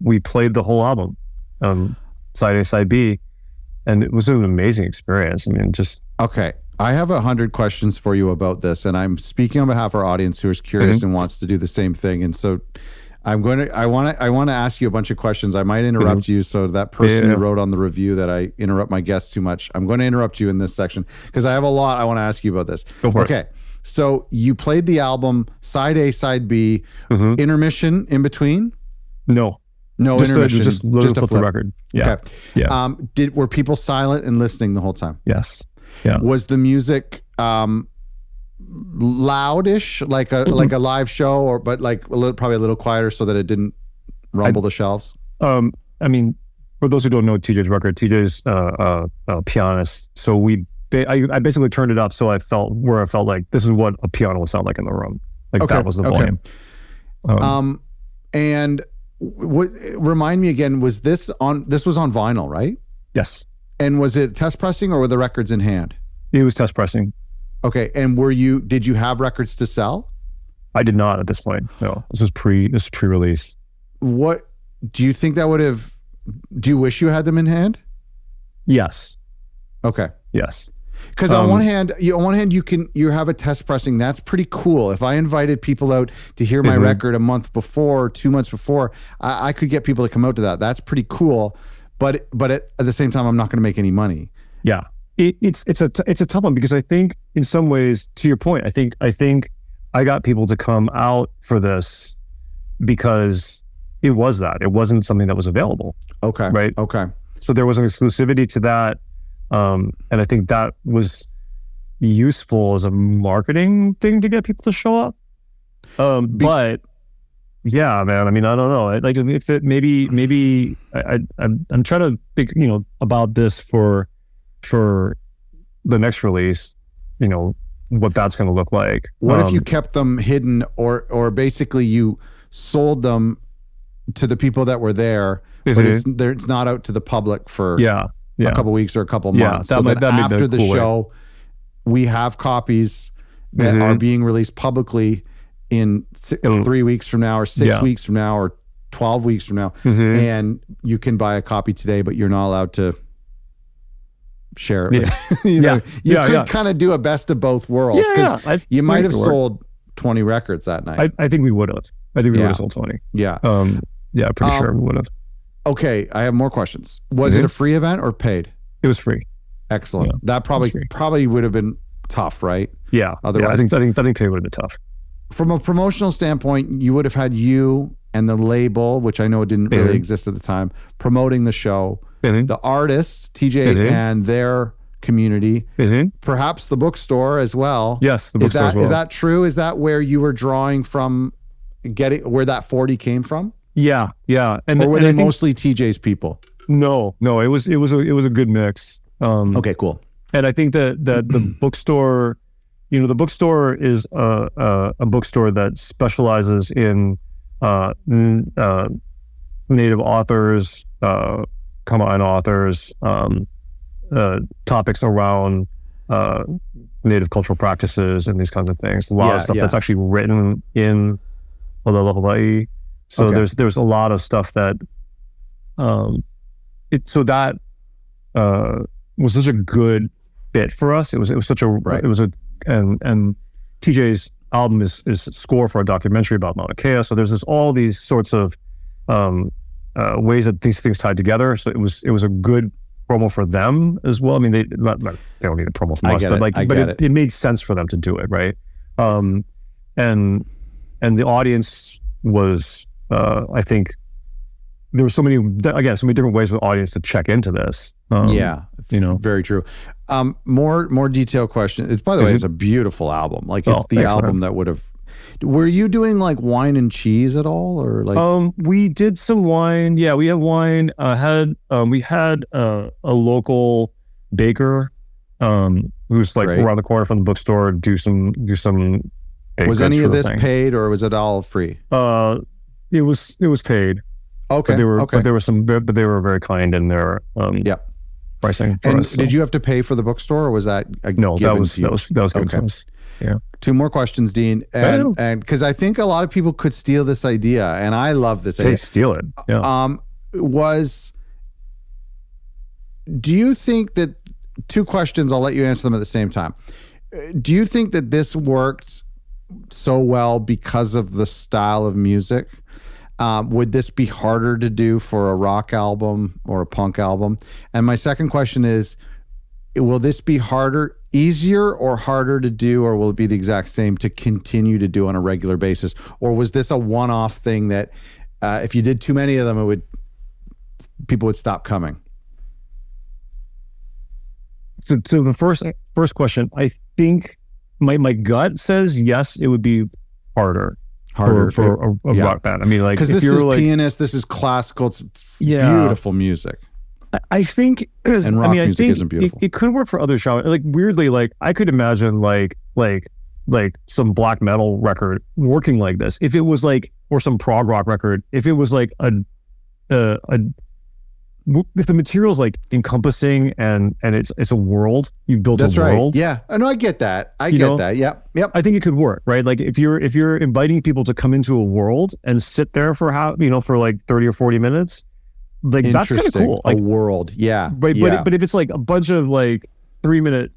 we played the whole album, side A, side B, and it was an amazing experience. I mean, just... Okay. I have 100 questions for you about this, and I'm speaking on behalf of our audience who is curious and wants to do the same thing. And so I want to ask you a bunch of questions. I might interrupt you, so that person who wrote on the review that I interrupt my guests too much, I'm going to interrupt you in this section, because I have a lot I want to ask you about this. Go for it. Okay. So you played the album side A, side B, intermission in between? No intermission. Just a flip the record. Yeah. Okay. Yeah. Were people silent and listening the whole time? Yes. Yeah. Was the music loudish, like a live show, but like probably a little quieter so that it didn't rumble the shelves? I mean, for those who don't know TJ's record, TJ's a pianist. So I basically turned it up so I felt like this is what a piano would sound like in the room. Like that was the volume. And remind me again, this was on vinyl, right? Yes. And was it test pressing, or were the records in hand? It was test pressing. Okay. And did you have records to sell? I did not at this point. No, this was pre-release. What do you think that would have? Do you wish you had them in hand? Yes. Okay. Yes. Because on one hand, you have a test pressing. That's pretty cool. If I invited people out to hear my record a month before, 2 months before, I could get people to come out to that. That's pretty cool. But at the same time, I'm not going to make any money. Yeah, it's a tough one, because I think in some ways, to your point, I think I got people to come out for this because it wasn't something that was available. Okay. Right. Okay. So there was an exclusivity to that, and I think that was useful as a marketing thing to get people to show up. But yeah, man. I mean, I don't know. Like, if it maybe I'm trying to think, about this for the next release, what that's going to look like. What if you kept them hidden, or basically you sold them to the people that were there, but it's not out to the public for a couple weeks or a couple months. So that after the show, we have copies that are being released publicly in 3 weeks from now, or 6 weeks from now, or 12 weeks from now, and you can buy a copy today, but you're not allowed to share it. You could kind of do a best of both worlds, because you might have sold 20 records that night. I think we would have. I think we would have sold 20. Yeah. Pretty sure we would have. Okay, I have more questions. Was it a free event or paid? It was free. Excellent. Yeah, that probably would have been tough, right? Yeah. Otherwise, I think paid would have been tough. From a promotional standpoint, you would have had you and the label, which I know didn't really exist at the time, promoting the show. The artists, TJ and their community, perhaps the bookstore as well. Yes, the bookstore as well. Is that true? Is that where you were drawing from, where that 40 came from? Yeah. Or were they mostly TJ's people? No. It was a good mix. Okay, cool. And I think that the bookstore, the bookstore is a bookstore that specializes in Native authors, Hawaiian authors, topics around Native cultural practices and these kinds of things. A lot of stuff that's actually written in Hawaii. So there's a lot of stuff that was such a good fit for us. It was such a and TJ's album is score for a documentary about Mauna Kea. So there's all these sorts of ways that these things tied together. So it was a good promo for them as well. I mean, they don't need a promo from us, but it made sense for them to do it, right? And the audience was, I think, there were so many different ways for the audience to check into this. Very true. More detailed question. It's, by the way, it's a beautiful album. Like, it's the album that would have. Were you doing like wine and cheese at all, or like? We did some wine. Yeah, we had wine. We had a local baker, who's like around the corner from the bookstore. Do some. Was any of this paid, or was it all free? It was paid. Okay. But they were very kind in their pricing for us. Did you have to pay for the bookstore, or was that no? That was given to us. Yeah. 2 more questions, Dean, and because I think a lot of people could steal this idea, and I love this idea. They steal it. Yeah. Do you think that 2 questions? I'll let you answer them at the same time. Do you think that this worked so well because of the style of music? Would this be harder to do for a rock album or a punk album? And my second question is, will this be easier or harder to do, or will it be the exact same to continue to do on a regular basis? Or was this a one-off thing that if you did too many of them, people would stop coming? So the first question, I think my gut says yes, it would be harder for a rock band. I mean, like, because this is pianist, this is classical, it's beautiful music. I think, and rock music isn't beautiful. It could work for other genres. Like, weirdly, like I could imagine like some black metal record working like this. If it was like, or some prog rock record, if it was like if the material's like encompassing and it's a world, you've built a world. Yeah. No, I get that. I get that. Yep. I think it could work, right? Like if you're inviting people to come into a world and sit there for for like 30 or 40 minutes, like that's kind of cool. Like a world. Yeah. Right. Yeah. But if it's like a bunch of like 3 minute,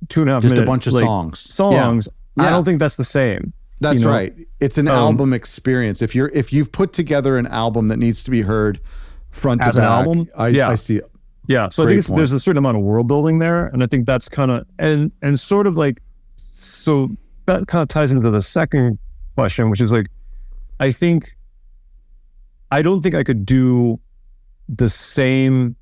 2.5 minute, just a bunch of songs. I don't think that's the same. That's right. It's an album experience. If you've put together an album that needs to be heard front to back, an album, I see it. Yeah. So I think there's a certain amount of world building there, and I think that's kind of and sort of like, so that kind of ties into the second question, which is like, I don't think I could do the same.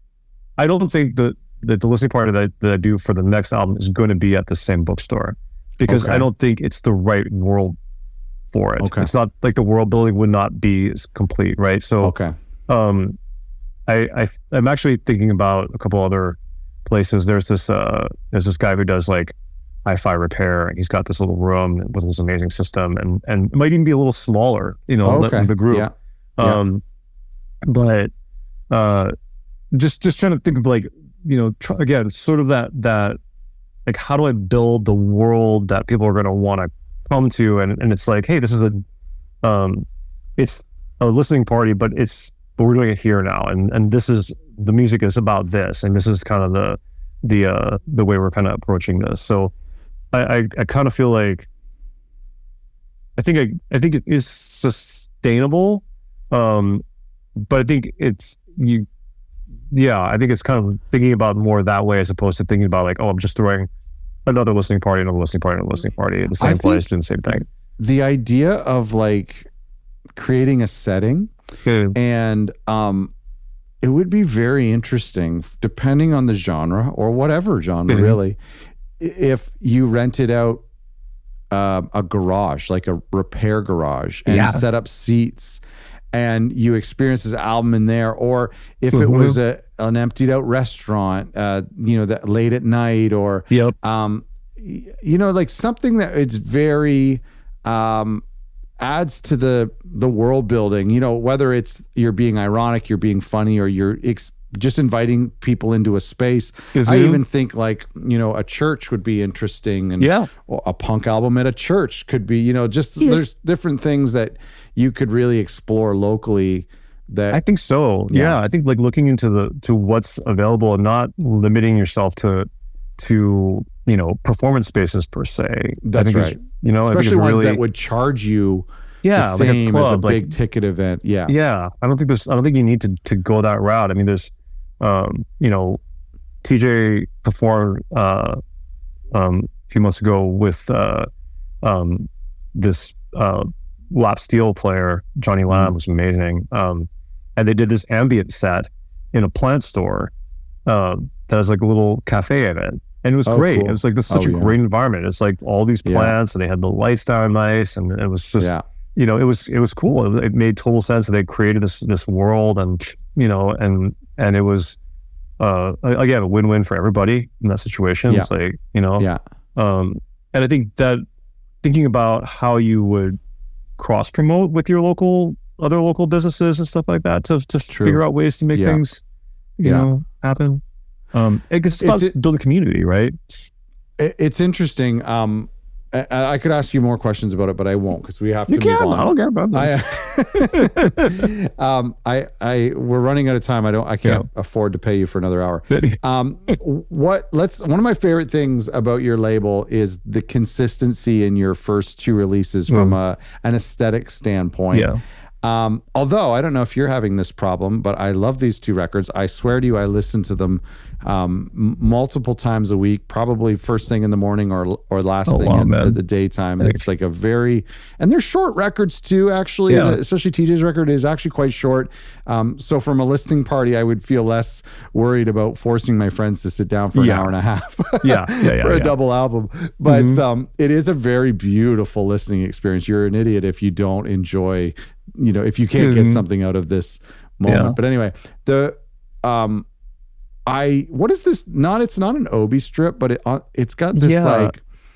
I don't think that the listening party that I do for the next album is going to be at the same bookstore, because I don't think it's the right world for it. It's not like the world building would not be as complete, right? So I'm actually thinking about a couple other places. There's this guy who does like hi-fi repair, and he's got this little room with this amazing system, and it might even be a little smaller, the group. But just trying to think of like, again, sort of that like, how do I build the world that people are going to want to come to, and it's like, hey, this is it's a listening party, but we're doing it here now, and this is, the music is about this, and this is kind of the way we're kind of approaching this. So I kind of feel like I think it is sustainable, but I think it's I think it's kind of thinking about more that way as opposed to thinking about like, oh, I'm just throwing another listening party, another listening party, another listening party at the same place, doing the same thing. The idea of like creating a setting and it would be very interesting, depending on the genre or whatever genre, really, if you rented out a garage, like a repair garage, and set up seats, and you experience this album in there, or if it was an emptied out restaurant, that late at night, or like something that it's very adds to the world building, whether it's you're being ironic, you're being funny, or you're just inviting people into a space. I even think like, a church would be interesting, and a punk album at a church could be, there's different things that you could really explore locally. That I think so. Yeah. I think like looking into what's available and not limiting yourself to performance spaces per se. That's right. Especially ones really, that would charge you the same like a club, as a big ticket event. Yeah. I don't think you need to go that route. I mean, there's TJ performed a few months ago with this lap steel player, Johnny Lamb, was amazing. And they did this ambient set in a plant store that has like a little cafe in it. And it was great. Cool. It was like such a great environment. It's like all these plants, and they had the lights down nice, and it was just it was cool. It made total sense that they created this world, and and it was again a win-win for everybody in that situation. It's like and I think that thinking about how you would cross promote with your other local businesses and stuff like that to figure out ways to make things happen. It's about building community, right? It's interesting. I could ask you more questions about it, but I won't, because we have to move on. I don't care about that. We're running out of time. I can't afford to pay you for another hour. One of my favorite things about your label is the consistency in your first two releases from an aesthetic standpoint. Although I don't know if you're having this problem, but I love these two records. I swear to you, I listen to them multiple times a week, probably first thing in the morning or last thing in the daytime. Thanks. It's like and they're short records too, actually. Especially TJ's record is actually quite short. So from a listening party, I would feel less worried about forcing my friends to sit down for an hour and a half for a double album. But it is a very beautiful listening experience. You're an idiot if you don't enjoy, if you can't get something out of this moment. But anyway, what is this? It's not an Obi strip, but it's got this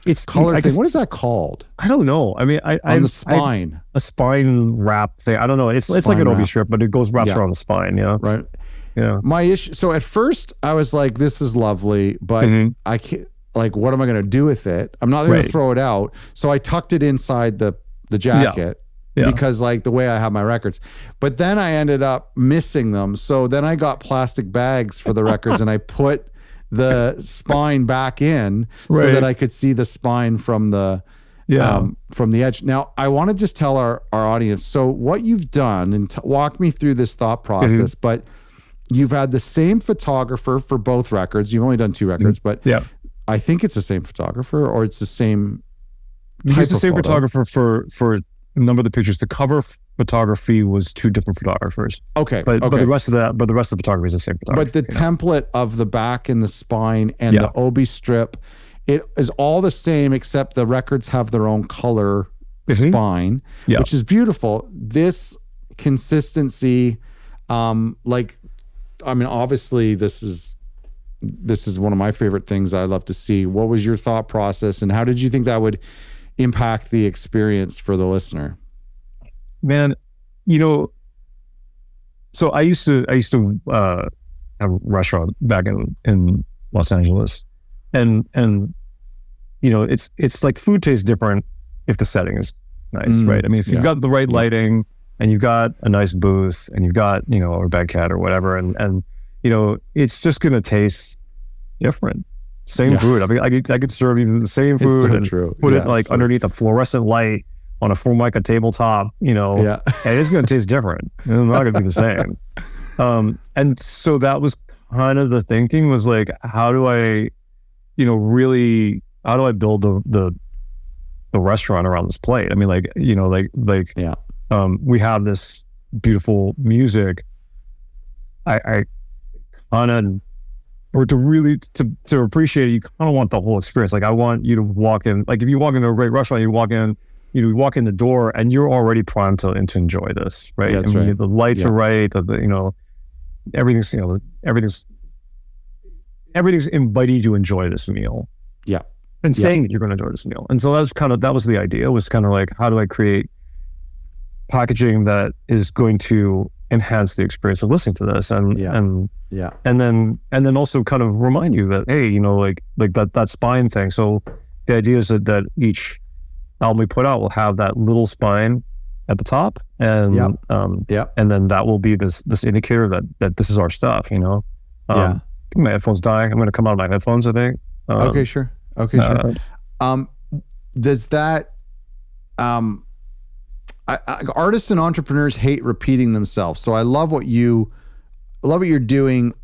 it's color thing. What is that called? I don't know. I mean, on the spine, a spine wrap thing. I don't know. It's like an Obi strip, but it wraps around the spine. Right. Yeah. My issue. So at first I was like, this is lovely, but I can't. Like, what am I going to do with it? I'm not going to throw it out. So I tucked it inside the jacket. Because like the way I have my records, but then I ended up missing them. So then I got plastic bags for the records and I put the spine back in so that I could see the spine from the edge. Now I want to just tell our audience, so what you've done, and walk me through this thought process, but you've had the same photographer for both records. You've only done two records, but I think it's the same photographer, or it's the same type it's the same photographer for a number of the pictures. The cover photography was two different photographers. Okay. But the rest of the photography is the same photographer. But the template of the back and the spine and the Obi strip, it is all the same, except the records have their own color spine, which is beautiful. This consistency, obviously this is one of my favorite things I love to see. What was your thought process, and how did you think that would impact the experience for the listener? Man, so I used to have a restaurant back in Los Angeles, and it's like food tastes different if the setting is nice, right? I mean, if you've got the right lighting and you've got a nice booth and you've got a bed cat or whatever, and it's just gonna taste different. Same food. I mean, I could serve you the same food and put it like underneath a fluorescent light on a Formica tabletop, and it's going to taste different. It's not going to be the same. And so that was kind of the thinking, was like, how do I, really, how do I build the restaurant around this plate? I mean, Yeah. We have this beautiful music. I kind of, or to really to appreciate it, you kind of want the whole experience. Like, I want you to walk in, like if you walk into a great restaurant, you walk in the door and you're already primed to enjoy this, right? That's right. The lights are right, everything's inviting you to enjoy this meal. Yeah. And saying that you're going to enjoy this meal. And so that was the idea, was kind of like, how do I create packaging that is going to enhance the experience of listening to this, and then also kind of remind you that, hey, like that spine thing. So the idea is that each album we put out will have that little spine at the top, and and then that will be this indicator that this is our stuff. I think my headphones dying. I'm going to come out of my headphones, I think. Okay, sure. Does that artists and entrepreneurs hate repeating themselves. So I love what you're doing.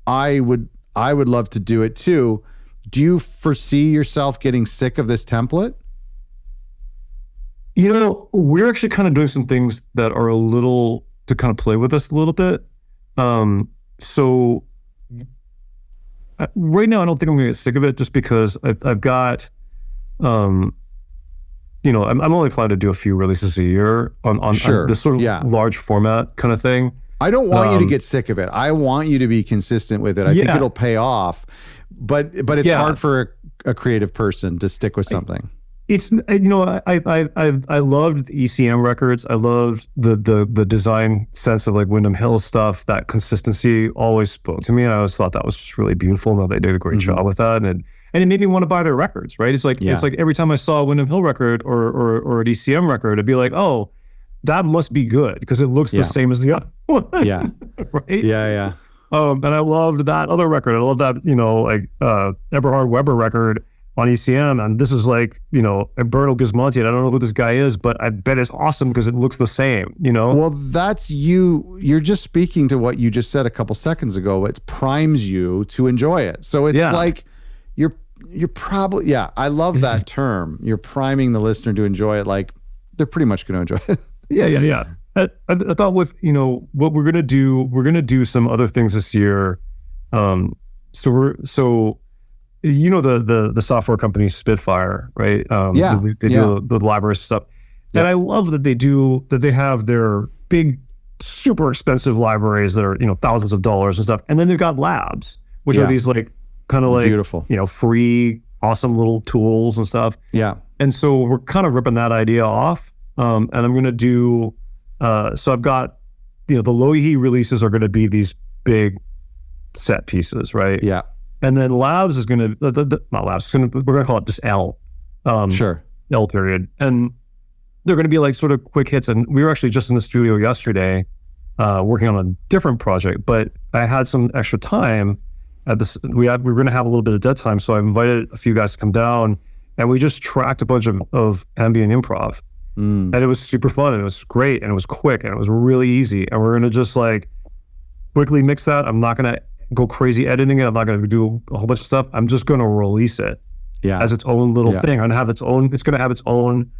I would love to do it too. Do you foresee yourself getting sick of this template? We're actually kind of doing some things that are a little to kind of play with us a little bit. So right now, I don't think I'm going to get sick of it, just because I've got, I'm only planning to do a few releases a year on this sort of large format kind of thing. I don't want you to get sick of it. I want you to be consistent with it. I think it'll pay off, but it's hard for a creative person to stick with something. I loved ECM records. I loved the design sense of like Windham Hill stuff. That consistency always spoke to me, and I always thought that was just really beautiful. And they did a great job with that, and it made me want to buy their records. Right? It's like every time I saw a Windham Hill record or an ECM record, I'd be like, oh, that must be good because it looks the same as the other one. Yeah. Right? Yeah. And I loved that other record. I love that Eberhard Weber record on ECM, and this is like, Alberto Gismonti, and I don't know who this guy is, but I bet it's awesome because it looks the same, Well, that's you're just speaking to what you just said a couple seconds ago. It primes you to enjoy it. So it's like you're probably, I love that term. You're priming the listener to enjoy it. Like they're pretty much going to enjoy it. Yeah. I thought with, what we're going to do some other things this year. The software company Spitfire, right? They do the library stuff. And I love that they have their big, super expensive libraries that are, thousands of dollars and stuff. And then they've got labs, which are these like, kind of like, beautiful, free, awesome little tools and stuff. Yeah. And so we're kind of ripping that idea off. And I'm going to do, so I've got, the Loihi releases are going to be these big set pieces, right? Yeah. And then Labs is going to, not Labs, we're going to call it just L. Sure. L period. And they're going to be like sort of quick hits. And we were actually just in the studio yesterday working on a different project, but I had some extra time at this. We were going to have a little bit of dead time. So I invited a few guys to come down, and we just tracked a bunch of ambient improv. And it was super fun, and it was great, and it was quick, and it was really easy. And we're going to just like quickly mix that. I'm not going to go crazy editing it. I'm not going to do a whole bunch of stuff. I'm just going to release it as its own little thing. I'm going to have it's going to have its own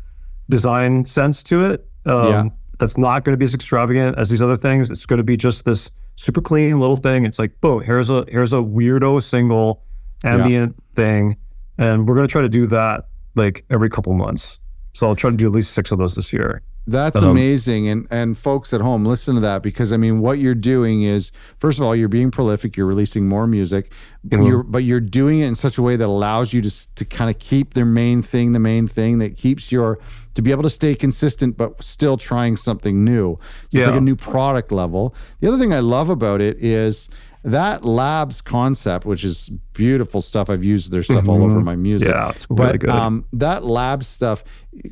design sense to it. That's not going to be as extravagant as these other things. It's going to be just this super clean little thing. It's like, boom, here's a weirdo single ambient thing. And we're going to try to do that like every couple months. So I'll try to do at least 6 of those this year. That's amazing. And folks at home, listen to that, because I mean, what you're doing is, first of all, you're being prolific, you're releasing more music, but you're doing it in such a way that allows you to kind of keep the main thing that keeps to be able to stay consistent, but still trying something new. So it's like a new product level. The other thing I love about it is that Labs concept, which is beautiful stuff. I've used their stuff all over my music. Yeah, it's really good. That Labs stuff,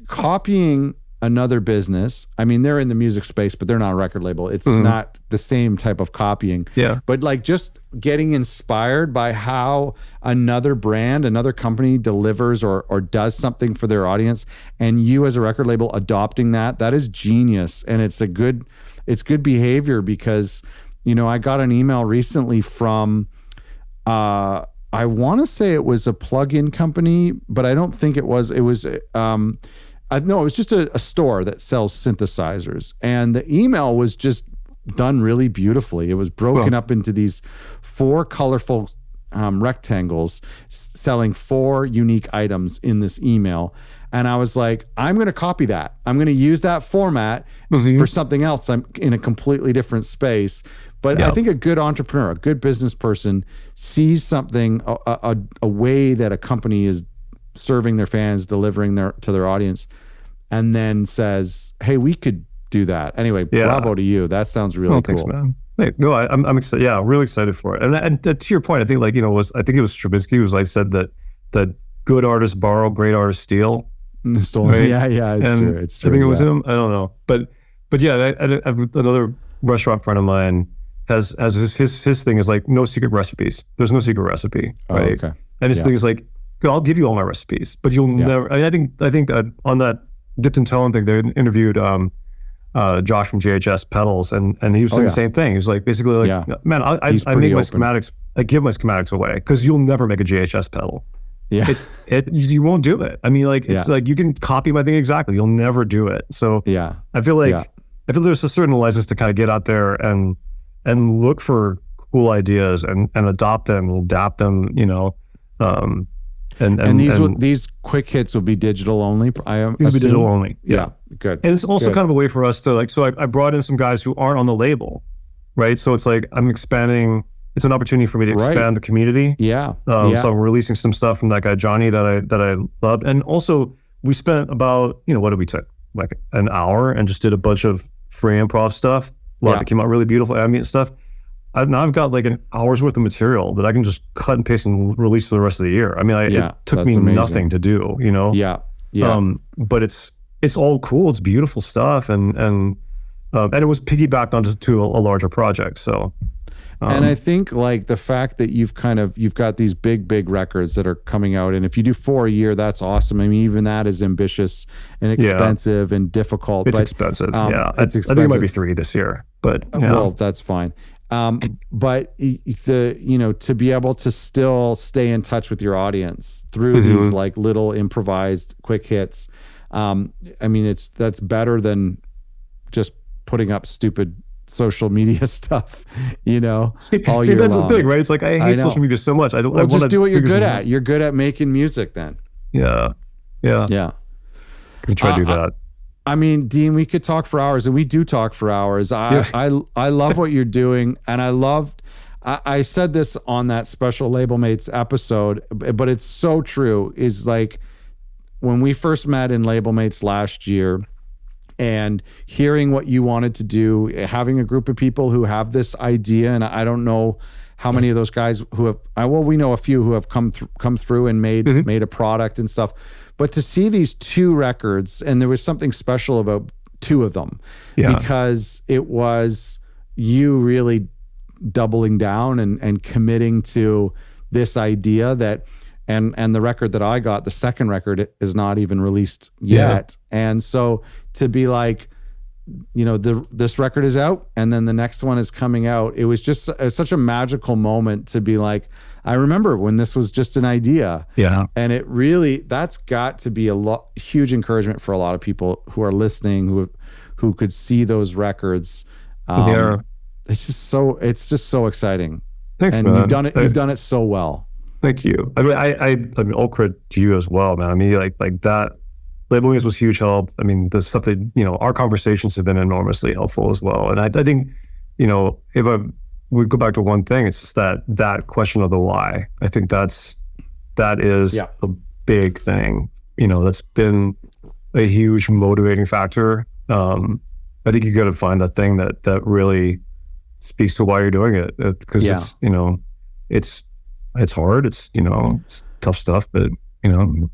copying another business, I mean, they're in the music space, but they're not a record label. It's not the same type of copying. Yeah. But like just getting inspired by how another brand, another company delivers or does something for their audience, and you as a record label adopting that is genius. And it's good behavior, because I got an email recently from, I want to say it was a plug-in company, but I don't think it was. It was, no, it was just a store that sells synthesizers. And the email was just done really beautifully. It was broken up into these 4 colorful rectangles selling 4 unique items in this email. And I was like, I'm going to copy that. I'm going to use that format for something else. I'm in a completely different space. But I think a good entrepreneur, a good business person sees something, a way that a company is serving their fans, delivering to their audience, and then says, hey, we could do that. Anyway, bravo to you. That sounds really cool. Thanks, man. Hey, no, I'm excited. Yeah, really excited for it. And to your point, I think I think it was Stravinsky who said that good artists borrow, great artists steal. Right? Yeah, it's true. I think it was him. I don't know, but yeah, I have another restaurant friend of mine has his thing is like no secret recipes. There's no secret recipe, right? Oh, okay. And his thing is like, I'll give you all my recipes, but you'll never. I think on that Dipped in Tone thing, they interviewed Josh from JHS Pedals, and he was saying the same thing. He was like, basically like, man, I make my schematics, I give my schematics away because you'll never make a JHS pedal. Yeah, you won't do it. I mean, like it's like you can copy my thing exactly. You'll never do it. So I feel like there's a certain license to kind of get out there and look for cool ideas and adopt them, adapt them. And these quick hits will be digital only. These will be digital only. Yeah, good. And it's also kind of a way for us to like. So I brought in some guys who aren't on the label, right? So it's like I'm expanding. It's an opportunity for me to expand the community. Yeah. So I'm releasing some stuff from that guy Johnny that I loved, and also we spent about what did we take like an hour and just did a bunch of free improv stuff. A lot that came out really beautiful ambient stuff. Now I've got like an hour's worth of material that I can just cut and paste and release for the rest of the year. I mean, it took me nothing to do, Yeah. But it's all cool. It's beautiful stuff, and it was piggybacked onto a larger project. So, and I think like the fact that you've got these big records that are coming out, and if you do 4 a year, that's awesome. I mean, even that is ambitious and expensive and difficult. It's expensive. It's expensive. I think it might be 3 this year, but well, that's fine. But to be able to still stay in touch with your audience through these like little improvised quick hits, I mean, that's better than just putting up stupid social media stuff, all year that's long. The thing, right? It's like I hate social media so much. Well, just do what you're good at. You're good at making music, then. Yeah. Can try to do that. I mean, Dean, we could talk for hours, and we do talk for hours. I love what you're doing, and I said this on that special Label Mates episode, but it's so true. Is like when we first met in Label Mates last year, and hearing what you wanted to do, having a group of people who have this idea, and I don't know how many of those guys who have, we know a few who have come through and made a product and stuff. But to see these 2 records, and there was something special about 2 of them, because it was you really doubling down and committing to this idea that, and the record that I got, the second record, is not even released yet. And so to be like, this record is out and then the next one is coming out. It was just such a magical moment to be like, I remember when this was just an idea. Yeah. And it really, that's got to be huge encouragement for a lot of people who are listening, who could see those records. It's just so exciting. Thanks, and man. You've done it so well. Thank you. I mean, all credit to you as well, man. I mean, like that Label Mates was huge help. I mean, the stuff that, our conversations have been enormously helpful as well. And I think, if we go back to one thing, it's just that question of the why. I think that is a big thing. That's been a huge motivating factor. I think you got to find that thing that really speaks to why you're doing it. Because it's hard. It's it's tough stuff, but it's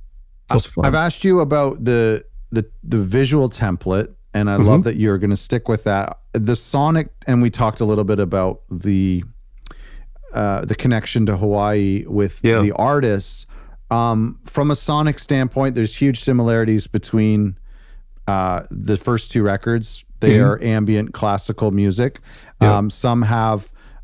also fun. I've asked you about the visual template, and I love that you're going to stick with that. The sonic, and we talked a little bit about the connection to Hawaii with the artists. From a sonic standpoint, there's huge similarities between the first 2 records. They are ambient classical music. Yeah.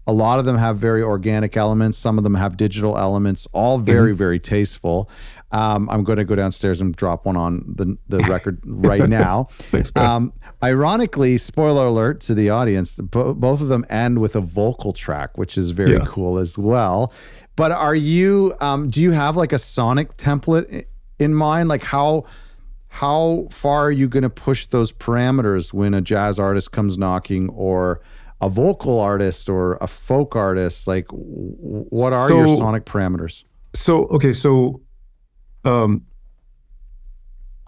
A lot of them have very organic elements. Some of them have digital elements, all very, very tasteful. I'm going to go downstairs and drop one on the record right now. Thanks, man. Ironically, spoiler alert to the audience, both of them end with a vocal track, which is very cool as well. But do you have like a sonic template in mind? Like how far are you going to push those parameters when a jazz artist comes knocking, or a vocal artist or a folk artist? Like, what are your sonic parameters?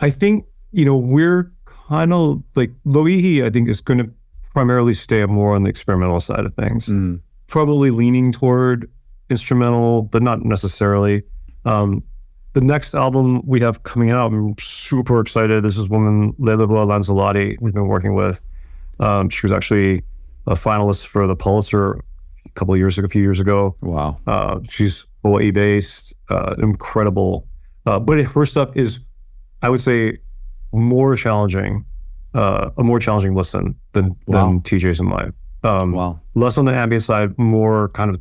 I think, we're kind of like Loihi, I think, is going to primarily stay more on the experimental side of things. Probably leaning toward instrumental, but not necessarily. The next album we have coming out, I'm super excited. This is woman Lelua Lanzalotti we've been working with. She was actually a finalist for the Pulitzer a few years ago. Wow. She's Hawaii based, incredible. But her stuff is, I would say, more challenging, a more challenging listen than TJ's and mine. Less on the ambient side, more kind of,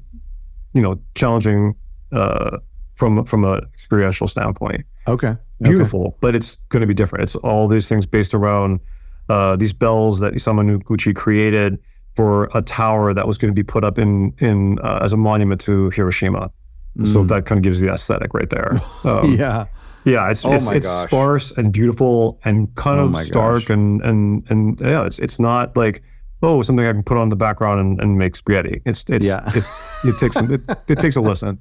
challenging from a experiential standpoint. Okay. Beautiful, but it's going to be different. It's all these things based around these bells that Isamu Noguchi created for a tower that was going to be put up in as a monument to Hiroshima. So that kind of gives you the aesthetic right there. Yeah, it's sparse and beautiful and kind of stark and it's not like, something I can put on the background and make spaghetti. It takes a listen.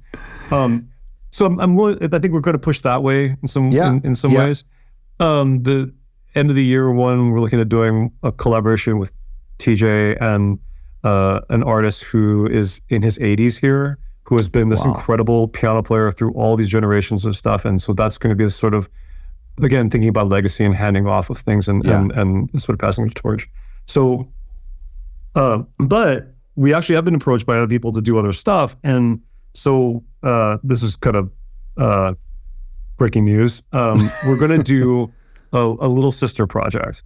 So I think we're going to push that way in some ways. The end of the year one, we're looking at doing a collaboration with TJ and an artist who is in his 80s here, who has been this incredible piano player through all these generations of stuff. And so that's going to be this sort of, again, thinking about legacy and handing off of things and sort of passing the torch. So, but we actually have been approached by other people to do other stuff. And so this is kind of breaking news. We're going to do a little sister project,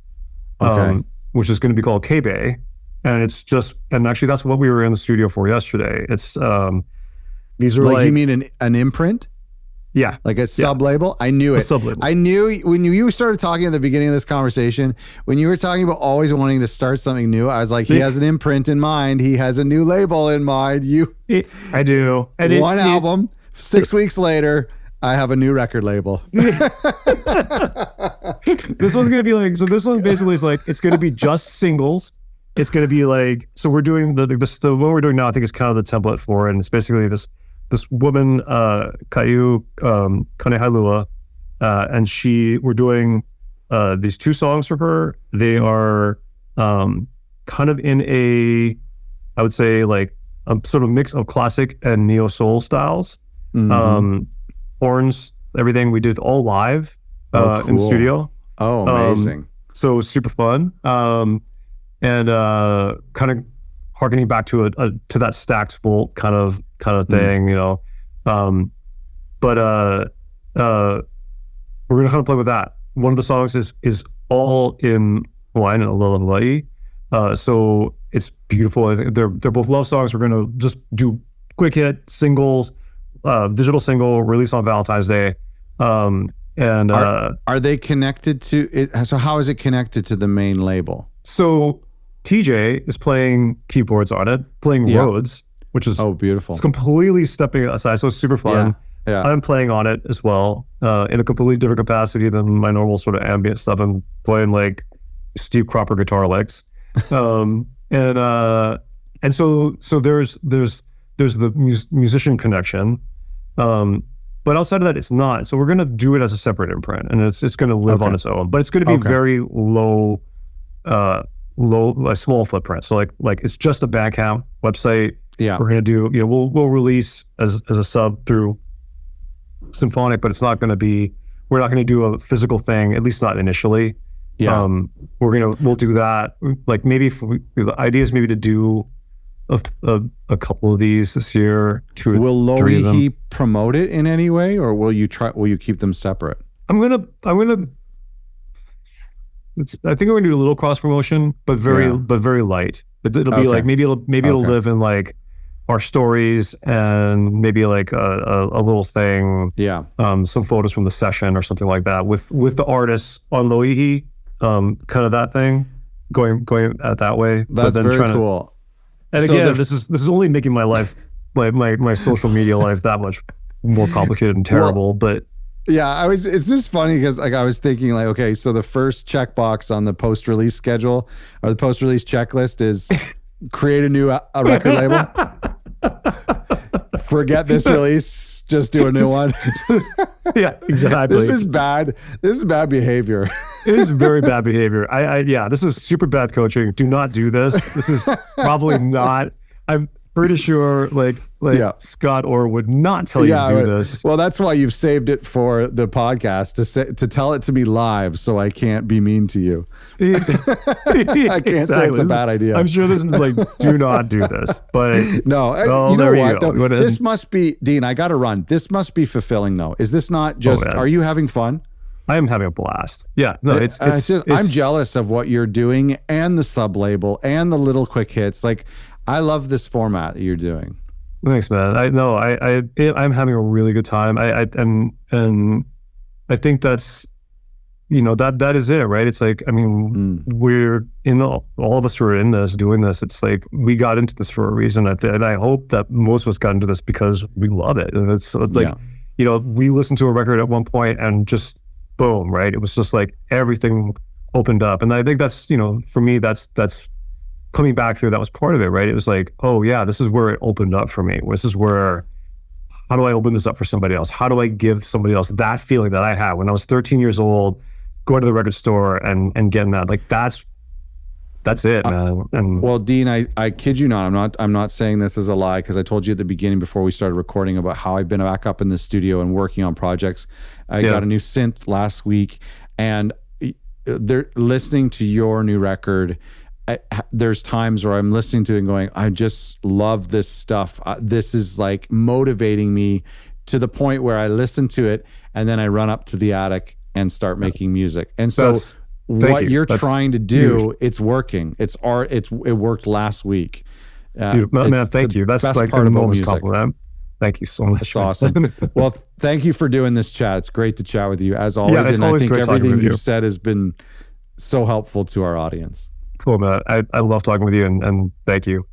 which is going to be called K-Bay. And and actually that's what we were in the studio for yesterday. It's, these are like, you mean an imprint? Yeah. Like a sub-label? I knew it. Sub-label. I knew when you started talking at the beginning of this conversation, when you were talking about always wanting to start something new, I was like, he has an imprint in mind. He has a new label in mind. I do. And one album, 6 weeks later, I have a new record label. This one's going to be like, so this one basically is like, it's going to be just singles. It's going to be like, so we're doing the what we're doing now, I think is kind of the template for it. And it's basically this woman, Kayu Kanehailua, and we're doing these two songs for her. They are kind of in I would say like a sort of mix of classic and neo soul styles. Horns, everything we did all live cool. in studio. Oh, amazing. So it was super fun. And kind of harkening back to that stacked bolt kind of thing, But we're gonna kind of play with that. One of the songs is all in Hawaiian and Aloha Hawaii. So it's beautiful. I think they're both love songs. We're gonna just do quick hit singles, digital single release on Valentine's Day. And are they connected to it? So how is it connected to the main label? So TJ is playing keyboards on it, playing Rhodes, which is beautiful. It's completely stepping aside, so it's super fun. Yeah. I'm playing on it as well, in a completely different capacity than my normal sort of ambient stuff. I'm playing like Steve Cropper guitar licks, and so there's the musician connection, but outside of that, it's not. So we're gonna do it as a separate imprint, and it's gonna live on its own, but it's gonna be very low, a small footprint. So like it's just a Bandcamp website. Yeah, we're gonna do. We'll release as a sub through Symphonic, but it's not gonna be. We're not gonna do a physical thing, at least not initially. Yeah, we'll do that. Like maybe the idea is maybe to do a couple of these this year. Will Loihi promote it in any way, or will you keep them separate? I'm gonna I think we're gonna do a little cross promotion, but very light. It'll be like maybe it'll live in like our stories and maybe like a little thing. Yeah. Some photos from the session or something like that with the artists on Loihi, kind of that thing, going at that way. That's very cool. And again, this is only making my life, my social media life that much more complicated and terrible. But yeah, it's just funny because like I was thinking like, okay, so the first checkbox on the post-release schedule or the post-release checklist is create a new record label. Forget this release, just do a new one. Yeah, exactly. This is bad behavior. It is very bad behavior. Yeah, this is super bad coaching. Do not do this. This is probably not. I'm pretty sure like Scott Orr would not tell you to do this. Well, that's why you've saved it for the podcast to tell it to me live, so I can't be mean to you. I can't say it's a bad idea. I'm sure this is like, do not do this. But no, you know what? This must be, Dean. I got to run. This must be fulfilling, though. Is this not just? Are you having fun? I am having a blast. Yeah, no, it's I'm jealous of what you're doing and the sub label and the little quick hits. Like, I love this format that you're doing. Thanks, man. I'm having a really good time. And I think that's, that is it, right? It's like, I mean, we're all of us who are in this, doing this. It's like, we got into this for a reason. And I hope that most of us got into this because we love it. And it's like, we listened to a record at one point and just boom, right? It was just like everything opened up. And I think that's, for me, that's coming back through, that was part of it, right? It was like, oh yeah, this is where it opened up for me. This is where, how do I open this up for somebody else? How do I give somebody else that feeling that I had when I was 13 years old, going to the record store and getting that? Like, that's it, man. And well, Dean, I kid you not. I'm not saying this as a lie, because I told you at the beginning before we started recording about how I've been back up in the studio and working on projects. I got a new synth last week, and they're listening to your new record. There's times where I'm listening to it and going, I just love this stuff. This is like motivating me to the point where I listen to it and then I run up to the attic and start making music. And so what you're trying to do, it's working. It worked last week. Man, thank you. That's like the most compliment. Thank you so much. That's awesome. Well, thank you for doing this chat. It's great to chat with you as always. Yeah, and I think everything you've said has been so helpful to our audience. Cool, man. I love talking with you, and thank you.